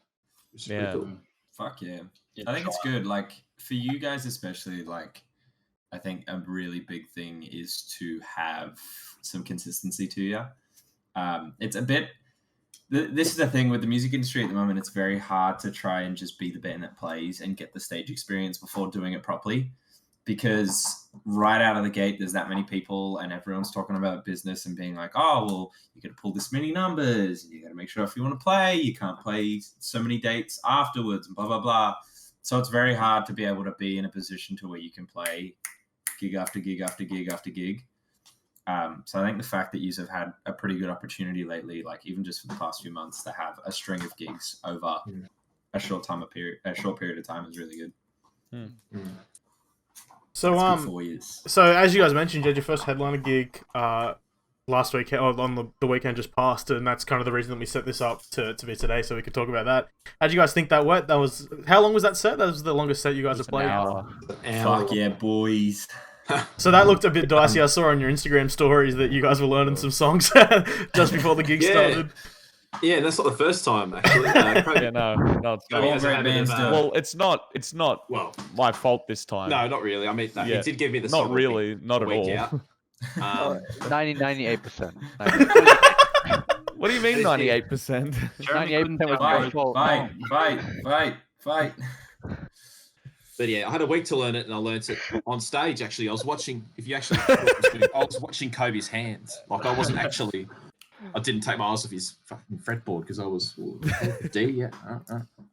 E: which is pretty cool.
F: Fuck yeah.
G: Yeah,
F: I think it's
G: try.
F: good. Like, for you guys especially, like, I think a really big thing is to have some consistency to you. It's a bit... This is the thing with the music industry at the moment. It's very hard to try and just be the band that plays and get the stage experience before doing it properly. Because right out of the gate, there's that many people and everyone's talking about business and being like, oh, well, you got to pull this many numbers and you got to make sure if you want to play, you can't play so many dates afterwards and blah, blah, blah. So it's very hard to be able to be in a position to where you can play gig after gig after gig after gig. So I think the fact that you have had a pretty good opportunity lately, like even just for the past few months, to have a string of gigs over a short period of time is really good.
B: So
F: 4 years.
B: So as you guys mentioned, you had your first headliner gig last week, or on the weekend just passed, and that's kind of the reason that we set this up to be today, so we could talk about that. How did you guys think that went? How long was that set? That was the longest set you guys have played.
F: Fuck yeah, boys.
B: So that looked a bit dicey. I saw on your Instagram stories that you guys were learning some songs just before the gig started.
E: Yeah, that's not the first time actually.
A: Yeah, no, it's
E: Cody
A: not.
E: has a habit of,
A: Well, it's not
E: well,
A: my fault this time.
E: no, not really. I mean, no,
A: Yeah,
E: he did give me the
A: not
E: song
A: really, not at
E: a week
A: all.
E: out.
H: 98%.
A: What do you mean 98%?
H: 98% was
F: Fight.
E: But yeah, I had a week to learn it, and I learned it on stage. Actually, I was watching. If you actually, I was watching Kobe's hands. Like I wasn't actually. I didn't take my eyes off his fucking fretboard because I was D. Yeah.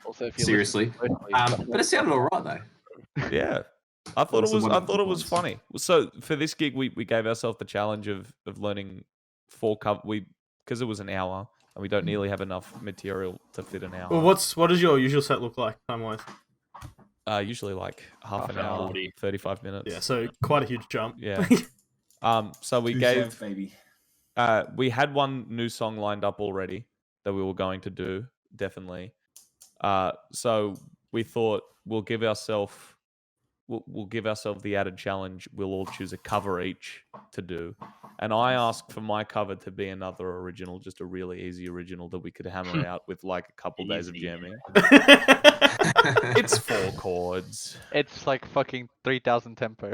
H: Also, if you
E: Seriously. But it sounded all right though.
A: Yeah, I thought it was funny. So for this gig, we gave ourselves the challenge of learning 4 cover. Because it was an hour, and we don't nearly have enough material to fit an hour.
B: Well, what does your usual set look like time wise?
A: Usually like half an
G: an
A: hour,
G: hour, 40.
A: 35 minutes.
B: Yeah, so quite a huge jump.
A: Yeah. So we
F: Two
A: gave
F: cents, baby.
A: we had one new song lined up already that we were going to do, definitely. So we thought we'll give ourselves the added challenge. We'll all choose a cover each to do. And I asked for my cover to be another original, just a really easy original that we could hammer out with like a couple days of
G: Easy.
A: jamming. It's 4 chords.
H: It's like fucking 3,000 tempo.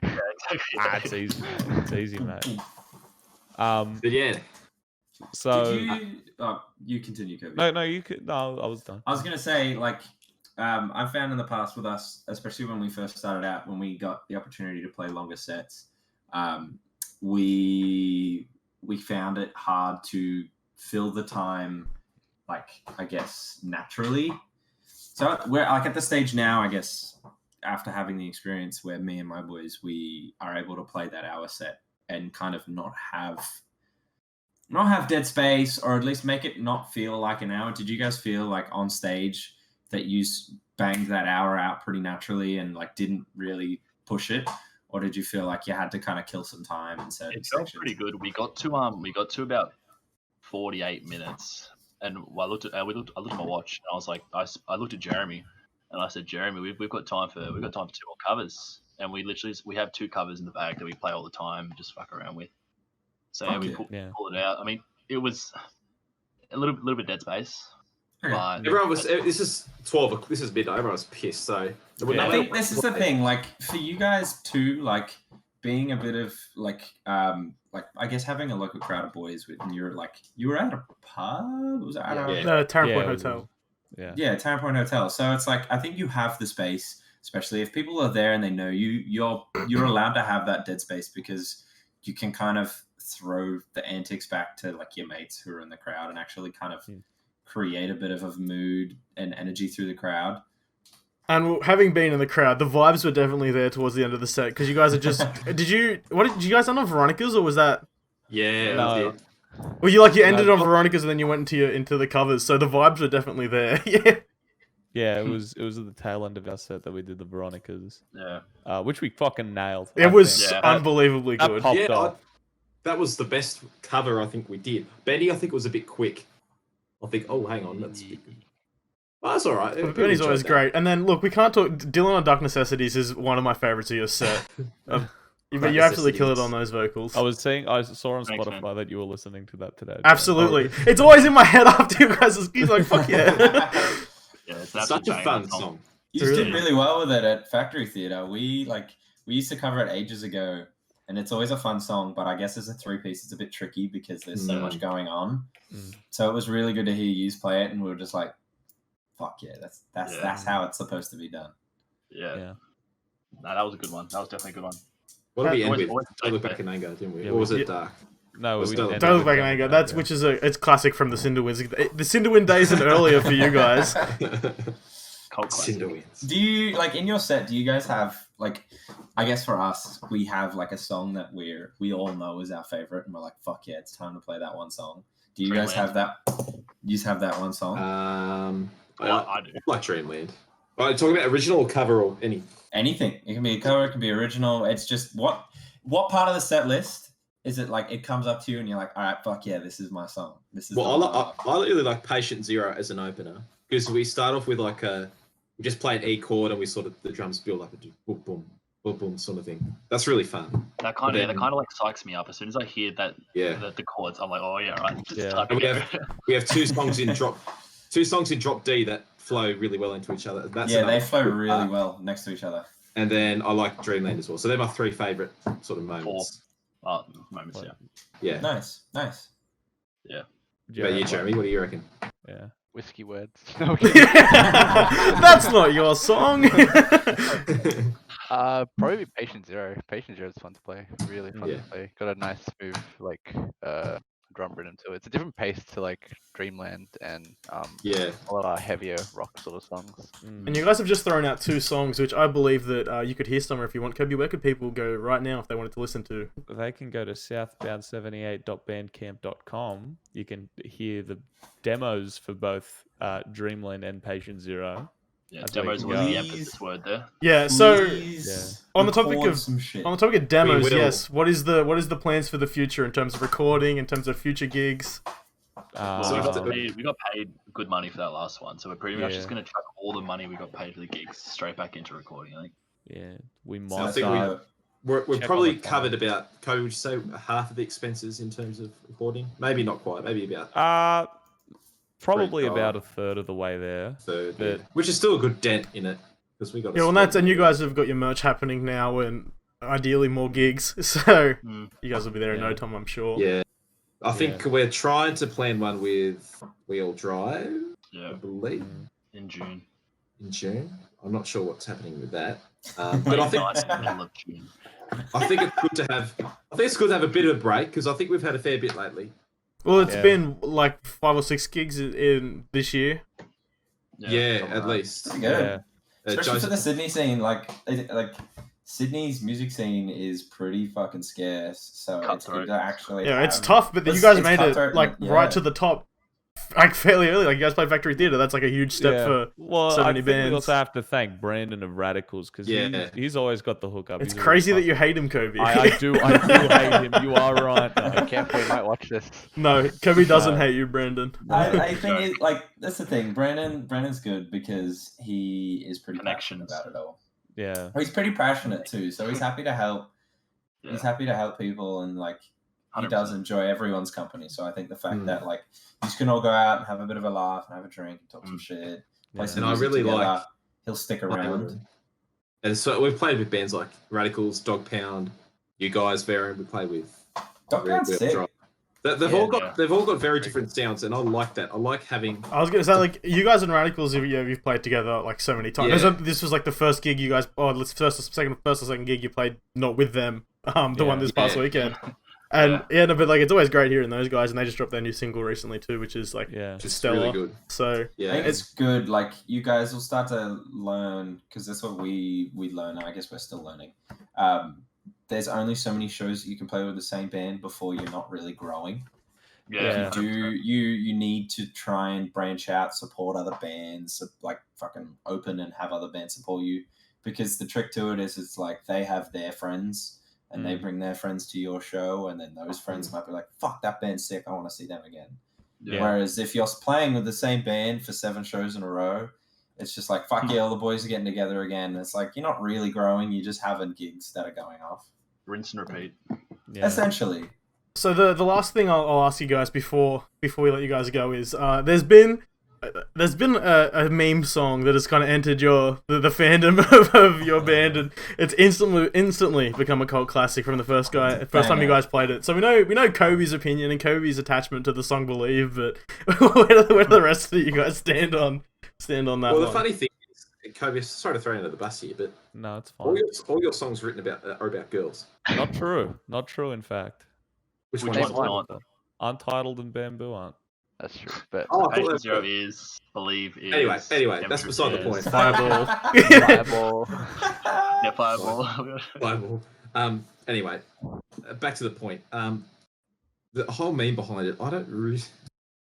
A: It's easy. It's easy, mate.
E: But yeah,
A: So
F: Did you? Oh, you continue, Kobe.
A: no, you could. No, I was done.
F: I was gonna say, like, I've found in the past with us, especially when we first started out, when we got the opportunity to play longer sets, we found it hard to fill the time, like, I guess, naturally. So we're like at the stage now, I guess, after having the experience where me and my boys, we are able to play that hour set and kind of not have dead space, or at least make it not feel like an hour. Did you guys feel like on stage that you banged that hour out pretty naturally and like didn't really push it, or did you feel like you had to kind of kill some time in certain
G: It felt
F: sections?
G: pretty good. We got to about 48 minutes, and I looked at my watch, and I was like, I looked at Jeremy, and I said, Jeremy, we've got time for 2 more covers, and we have 2 covers in the bag that we play all the time, just fuck around with. So yeah, we pulled it out. I mean, it was a little bit dead space,
F: Okay.
G: but
E: everyone was. This is 12. This is midnight. Everyone was pissed. So
A: Yeah.
F: I think this is the thing, like for you guys too, like being a bit of like I guess having a local crowd of boys and you were at a pub, was it at a
B: No, Tarrant
A: Yeah,
B: Point
A: it was-
B: Hotel.
A: Yeah.
F: Tarrant Point Hotel. So it's like I think you have the space, especially if people are there and they know you, you're allowed to have that dead space because you can kind of throw the antics back to like your mates who are in the crowd and actually kind of create a bit of a mood and energy through the crowd.
B: And having been in the crowd, the vibes were definitely there towards the end of the set because you guys are just. Did you guys end on Veronica's or was that?
E: Yeah,
A: No.
E: that's it.
B: Well, you ended
A: No,
B: on Veronica's and then you went into the covers, so the vibes were definitely there. Yeah.
A: Yeah, it was at the tail end of our set that we did the Veronicas,
G: yeah.
A: which we fucking nailed.
B: It
A: I
B: was
A: think.
G: Yeah.
B: unbelievably
A: That
B: good.
A: popped
E: Yeah,
A: off.
E: that was the best cover I think we did. Benny, I think, was a bit quick. I think. Oh, hang on, that's a bit good. Oh, that's all right.
B: Benny's always great. And then look, we can't talk. Dylan on Dark Necessities is one of my favorites of your set. But you absolutely kill it on those vocals.
A: I saw on
G: Thanks,
A: Spotify that you were listening to that today.
B: Absolutely, it's always in my head after you guys. He's like, fuck yeah.
G: Yeah, it's
E: Such a fun song.
F: You just did really well with it at Factory Theatre. We used to cover it ages ago, and it's always a fun song. But I guess as a 3-piece, it's a bit tricky because there's so much going on. So it was really good to hear you play it, and we were just like, "Fuck yeah, that's how it's supposed to be done."
G: Yeah. No, that was a good one. That was definitely a good one.
E: What did we end
G: Always-
E: with?
G: always
E: Don't look
G: take
E: back in anger, didn't we?
A: Yeah,
E: Or was
A: we-
E: it dark?
A: No,
E: Was
A: we
E: Don't
A: ended
B: Don't look
A: with
B: back in
A: that,
B: anger.
A: yeah.
B: That's which is it's classic from the Cinderwinds. The Cinderwind days and earlier for you guys.
G: Cult classic.
E: Cinder wins.
F: Do you like in your set? Do you guys have like? I guess for us, we have like a song that we all know is our favorite, and we're like, "Fuck yeah, it's time to play that one song." Do you guys have that? You just have that one song?
G: I do.
E: Like Dreamland. Are you talking about original or cover or any?
F: Anything. It can be a cover. It can be original. It's just what part of the set list is it like? It comes up to you, and you're like, "All right, fuck yeah, this is my song. This is."
E: Well,
F: the
E: I really like Patient Zero as an opener because we start off with like we just play an E chord and we sort of the drums build up and do boom boom boom boom sort of thing. That's really fun.
G: That kind of like psychs me up. As soon as I hear that
E: Yeah.
G: the chords, I'm like, oh yeah, right.
A: Yeah.
G: Time to
E: And
G: go.
E: we have two songs in drop D that flow really well into each other. That's
F: yeah,
E: another
F: they flow
E: good
F: really
E: part.
F: well next to each other.
E: And then I like Dreamland as well. So they're my 3 favorite sort of moments.
G: Moments, yeah.
E: Yeah.
F: Nice.
E: But you, Jeremy, what do you reckon?
A: Yeah.
H: Whiskey words.
B: That's not your song.
H: Probably Patient Zero. Patient Zero is fun to play. Really fun
E: Yeah.
H: to play. Got a nice smooth drum rhythm to to it. It's a different pace to like Dreamland and
E: Yeah.
H: a lot of heavier rock sort of songs.
B: And you guys have just thrown out 2 songs, which I believe that you could hear somewhere if you want. Kobe, where could people go right now if they wanted to listen to?
A: They can go to southbound78.bandcamp.com. You can hear the demos for both Dreamland and Patient Zero.
G: Yeah,
A: That's where
G: demos
A: you
G: was
A: can
G: the
A: go.
G: emphasis word there.
B: Yeah, so
F: Please
B: on the topic
F: record
B: of
F: some shit.
B: on the topic of demos,
E: We will.
B: yes. What is the plans for the future in terms of recording, in terms of future gigs?
G: Well,
E: So
G: we got paid good money for that last one, so we're pretty much
A: Yeah.
G: just going to chuck all the money we got paid for the gigs straight back into recording. I think.
A: Yeah, we
E: I
A: might.
E: think we're
A: Check
E: probably
A: on the
E: covered about, Cody, would you say half of the expenses in terms of recording? Maybe not quite, maybe about
A: Probably
E: Pretty
A: about
E: hard.
A: a third of the way there.
E: a third,
A: But-
E: yeah. Which is still a good dent in it, because we got
B: Yeah, well, and you guys have got your merch happening now, and ideally more gigs. So you guys will be there in no
A: Yeah.
B: time, I'm sure.
E: Yeah. I think we're trying to plan one with Wheel Drive, I
G: Yeah,
E: believe,
G: in June.
E: in June. I'm not sure what's happening with that. But I think
G: Nice in the middle of June.
E: I think it's good to have a bit of a break, because I think we've had a fair bit lately.
B: Well, it's
A: Yeah.
B: been like 5 or 6 gigs in this year.
E: Yeah,
G: something
E: at
G: like
E: least.
F: Pretty good.
A: Yeah.
F: Especially for the Sydney scene, like Sydney's music scene is pretty fucking scarce. So it's
G: Cutthroat.
F: good to actually.
B: Yeah, it's
F: have-
B: tough, but you
F: It's-
B: guys
F: it's
B: made it
F: cutthroat,
B: like
F: yeah.
B: right to the top, like fairly early. Like you guys play Factory Theatre. That's like a huge step for.
A: well,
B: so
A: I
B: many
A: think we
B: bands.
A: also have to thank Brandon of Radicals because
E: Yeah.
A: he's always got the hookup.
B: It's
A: He's
B: crazy that
A: always
B: you hate him, Kobe.
A: I do hate him. You are right.
H: I can't wait, might watch this.
B: No, Kobe doesn't
A: No.
B: hate you, Brandon.
F: I think it, like that's the thing. Brandon's good because he is pretty
G: Connections.
F: passionate about it all.
A: Yeah.
F: He's pretty passionate too, so he's happy to help.
G: Yeah.
F: He's happy to help people, and like he does
G: 100%.
F: enjoy everyone's company. So I think the fact
E: Mm.
F: that like you just can all go out and have a bit of a laugh and have a drink and talk some
G: Mm.
F: shit,
A: Yeah.
F: play some
E: And I
F: music
E: really
F: together,
E: like-
F: he'll stick around.
E: And so we've played with bands like Radicals, Dog Pound, you guys, Varen, we play with
F: Dog
E: Wheel
F: Pound's sick.
E: Drive. They've
F: Yeah,
E: all got very different sounds, and I like that. I like having
B: I was gonna say like you guys and Radicals, you've played together like so many times.
E: Yeah.
B: This was like the first gig you guys. First or second gig you played not with them. The one this past
E: Yeah.
B: weekend. And no, but like it's always great hearing those guys, and they just dropped their new single recently too, which is like
A: Yeah.
E: just
B: stellar.
E: really good.
B: So
F: I
E: Yeah,
F: think it's good. Like you guys will start to learn because that's what we learn. I guess we're still learning. There's only so many shows that you can play with the same band before you're not really growing.
A: Yeah.
F: If you do, you need to try and branch out, support other bands, like fucking open and have other bands support you. Because the trick to it is, it's like they have their friends and they bring their friends to your show, and then those friends might be like, "Fuck, that band's sick. I want to see them again."
G: Yeah.
F: Whereas if you're playing with the same band for 7 shows in a row, it's just like, fuck yeah, all the boys are getting together again. It's like you're not really growing; you're just having gigs that are going off.
G: Rinse and repeat.
A: Yeah.
F: Essentially.
B: So the last thing I'll ask you guys before we let you guys go is there's been a meme song that has kind of entered the fandom of your band, and it's instantly become a cult classic from the first time you guys played it. So we know Kobe's opinion and Kobe's attachment to the song "Believe," but where do the rest of you guys stand on that
E: well,
B: one?
E: the funny thing is, Kobe, sorry to throw you under the bus here, but
A: No, it's
E: all
A: fine.
E: your songs written are about girls.
A: Not true. Not true. In fact,
E: Which
G: Which
E: one is
G: one's
E: it?
G: not?
A: Untitled and Bamboo aren't.
H: That's true. But
E: Oh, I thought
G: Patient
E: that
G: Zero
E: was...
G: is, Believe is.
E: Anyway, that's beside the
G: Temperature
E: point.
G: is.
B: Fireball.
H: Fireball.
G: Yeah, Fireball.
E: Bible. Anyway, back to the point. The whole meme behind it, I don't really,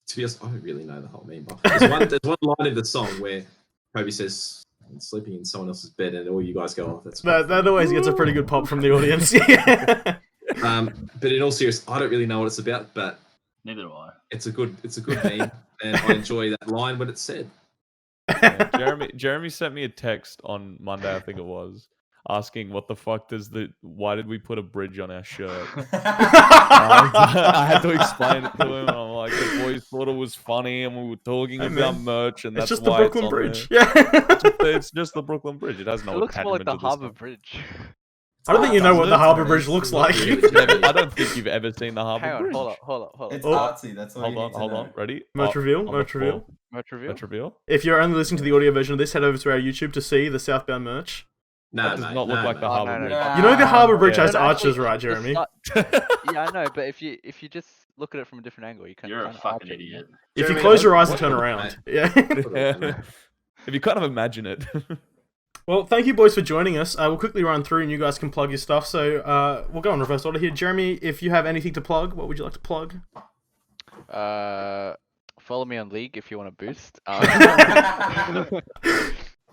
E: to be honest, I don't really know the whole meme. There's one line in the song where Kobe says, "I'm sleeping in someone else's bed," and all you guys go, "Oh, that's."
B: That always gets a pretty good pop from the audience. Yeah.
E: But in all seriousness, I don't really know what it's about, but
G: Neither do I.
E: it's a good meme, and I enjoy that line when it's said.
A: Yeah, Jeremy sent me a text on Monday, I think it was, asking what the fuck why did we put a bridge on our shirt? I had to explain it to him. I'm like, the boys thought it was funny, and we were talking
B: Hey,
A: about
B: man.
A: merch, and
B: It's
A: that's
B: just the
A: why
B: Brooklyn
A: it's on
B: Bridge.
A: there.
B: Yeah.
A: It's just the Brooklyn Bridge. It has no
H: It looks more like
A: attachment
H: the
A: to this
H: Harbour
A: stuff.
H: Bridge.
B: I don't think you know what the
F: That's
B: Harbour
F: nice.
B: Bridge looks like.
A: I don't think you've ever seen the Harbour
H: Hang on,
A: Bridge.
H: hold up.
F: It's
B: Oh.
F: artsy. That's all
A: Hold
F: you
A: on,
F: need to
A: hold
F: know.
A: on. Ready?
B: Merch reveal,
A: on the
B: merch reveal.
A: floor.
H: Merch reveal.
A: Merch reveal.
B: If you're only listening to the audio version of this, head over to our YouTube to see the Southbound merch.
E: No,
A: That does
E: mate,
A: not look
E: no,
A: like the
E: mate.
A: Harbour
H: no,
A: Bridge.
H: no.
B: You know the Harbour Bridge
A: Yeah.
B: has
H: No, no, actually,
B: arches, right,
H: the
B: Jeremy?
H: Yeah, I know, but if you just look at it from a different angle, you can.
G: You're a
H: kind of
G: fucking
H: arch it,
G: idiot.
B: If you
E: Jeremy,
B: close your
E: what-
B: eyes and
E: what-
B: turn
E: what-
B: around.
E: mate.
B: Yeah.
A: If you kind of imagine it.
B: Well, thank you, boys, for joining us. We'll quickly run through, and you guys can plug your stuff. So we'll go in reverse order here. Jeremy, if you have anything to plug, what would you like to plug?
H: Follow me on League if you want to boost.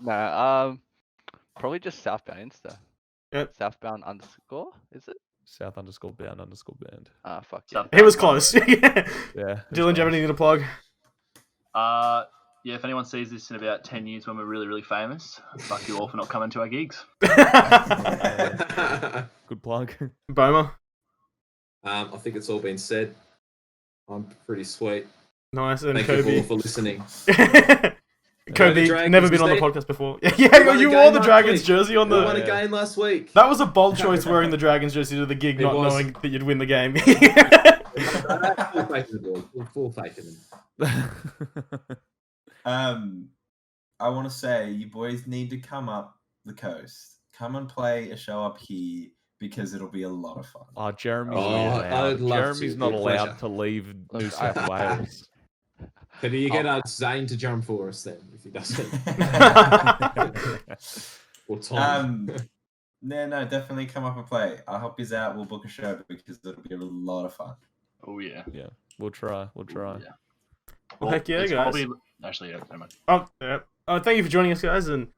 H: No, probably just Southbound Insta.
B: Yep.
H: Southbound underscore, is it?
A: South_bound_band.
H: Fuck yeah.
B: He was close. Yeah.
A: Yeah.
B: Dylan, do you have anything to plug?
G: Yeah, if anyone sees this in about 10 years when we're really, really famous, fuck you all for not coming to our gigs.
A: Good plug.
B: Boma.
E: I think it's all been said. I'm pretty sweet.
B: Nice. And
E: Thank you
B: Kobe.
E: all for listening.
B: Kobe,
E: Dragons
B: never been on the
E: today?
B: podcast before. Yeah,
E: won a
B: you
E: game
B: wore the
E: last
B: Dragons
E: week.
B: jersey on
E: We
B: the.
E: won a game last week.
B: That was a bold choice wearing the Dragons jersey to the gig,
E: It
B: not
E: was.
B: knowing that you'd win the game.
E: Full faith in the board. Full faith in them.
F: I want to say you boys need to come up the coast. Come and play a show up here because it'll be a lot of fun.
A: Oh, Jeremy's
E: Oh,
A: not
E: I
A: allowed.
E: would love
A: Jeremy's
E: to.
A: not
E: Good
A: allowed
E: pleasure.
A: to leave New
H: Look,
A: South Wales.
E: Can you get Zane to jump for us then, if he doesn't? Or Tom.
F: No, definitely come up and play. I'll help you out. We'll book a show because it'll be a lot of fun.
G: Oh, yeah.
A: Yeah, we'll try.
G: Yeah.
B: Well, heck yeah,
G: it's
B: guys.
G: Probably... Actually, yeah, never mind.
B: Oh, yeah. Thank you for joining us, guys. And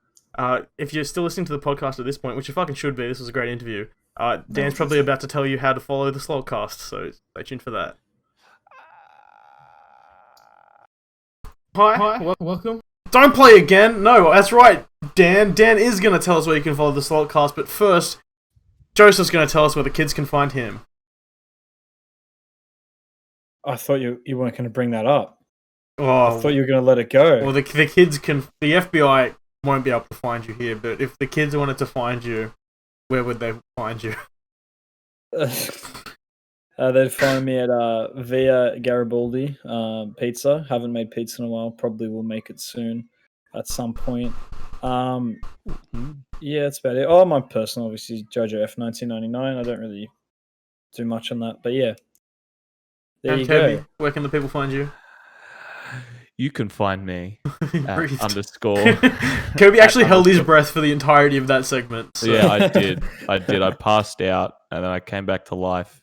B: if you're still listening to the podcast at this point, which you fucking should be, this was a great interview. Dan's probably about to tell you how to follow the Slalt Cast, so stay tuned for that. Hi, welcome. Don't play again. No, that's right, Dan. Dan is going to tell us where you can follow the Slalt Cast, but first, Joseph's going to tell us where the kids can find him.
C: I thought you weren't going to bring that up.
B: Oh,
C: I thought you were going to let it go.
B: well, the kids can. The FBI won't be able to find you here, but if the kids wanted to find you, where would they find you?
C: They'd find me at Via Garibaldi Pizza. Haven't made pizza in a while. Probably will make it soon at some point. Yeah, that's about it. Oh, my personal, obviously, Jojo F1999. I don't really do much on that, but yeah. There
B: And
C: you
B: Toby,
C: go.
B: where can the people find you?
A: You can find me at
B: Breathed.
A: underscore.
B: Kobe actually
A: at
B: held his
A: underscore-
B: breath for the entirety of that segment. So.
A: Yeah, I did. I passed out and then I came back to life.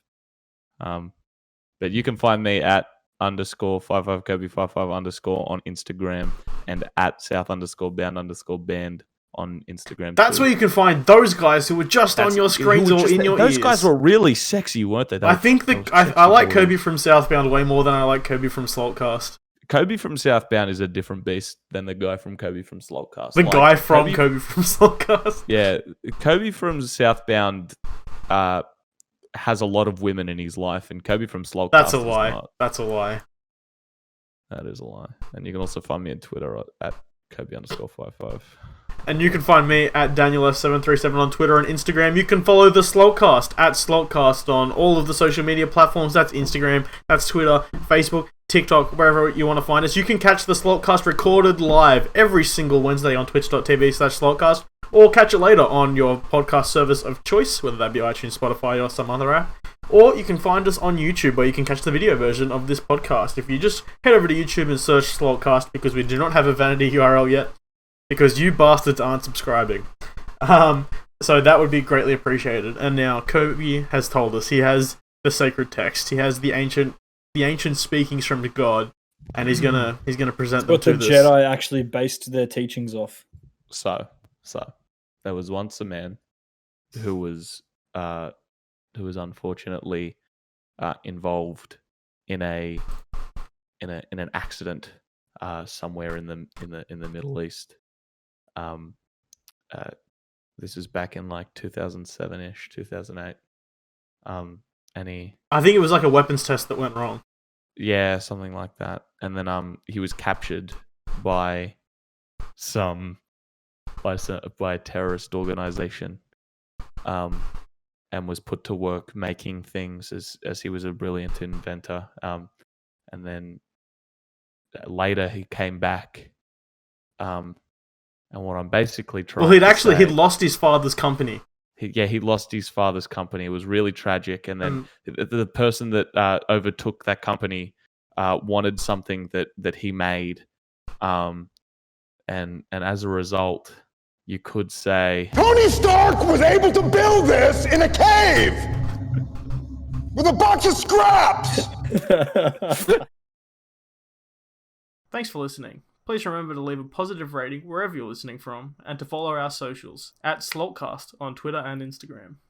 A: But you can find me at underscore 55Kobe55 underscore on Instagram and at South_bound_band on Instagram.
B: That's
A: too.
B: where you can find those guys who were just on your screens or in your
A: those
B: ears.
A: guys were really sexy, weren't they?
B: I think I like Kobe from Southbound way more than I like Kobe from Slalt Cast.
A: Kobe from Southbound is a different beast than the guy from Kobe from Slalt Cast.
B: The
A: Like,
B: guy from Kobe from Slalt Cast.
A: Yeah, Kobe from Southbound has a lot of women in his life, and Kobe from Slalt
B: That's
A: Cast
B: a
A: does
B: lie.
A: not.
B: That's a lie.
A: That is a lie. And you can also find me on Twitter at Kobe_55.
B: And you can find me at DanielF737 on Twitter and Instagram. You can follow the Slotcast at Slotcast on all of the social media platforms. That's Instagram, that's Twitter, Facebook, TikTok, wherever you want to find us. You can catch the Slotcast recorded live every single Wednesday on twitch.tv/Slotcast, or catch it later on your podcast service of choice, whether that be iTunes, Spotify, or some other app. Or you can find us on YouTube, where you can catch the video version of this podcast. If you just head over to YouTube and search Slotcast, because we do not have a vanity URL yet, because you bastards aren't subscribing. So that would be greatly appreciated. And now Kobe has told us he has the sacred text. He has the ancient speakings from God, and he's gonna present them
C: What
A: to
C: the
A: this.
C: Jedi actually based their teachings off.
A: So there was once a man who was unfortunately involved in an accident somewhere in the Middle East. This is back in like 2007-ish, 2008. And
B: I think it was like a weapons test that went wrong.
A: yeah, something like that. And then he was captured by a terrorist organization, and was put to work making things as he was a brilliant inventor. And then later he came back, And what I'm basically trying
B: Well,
A: to say,
B: he'd lost his father's company.
A: he lost his father's company. It was really tragic. And then the person that overtook that company wanted something that he made. And as a result, you could say
I: Tony Stark was able to build this in a cave with a box of scraps.
B: Thanks for listening. Please remember to leave a positive rating wherever you're listening from, and to follow our socials at Slalt Cast on Twitter and Instagram.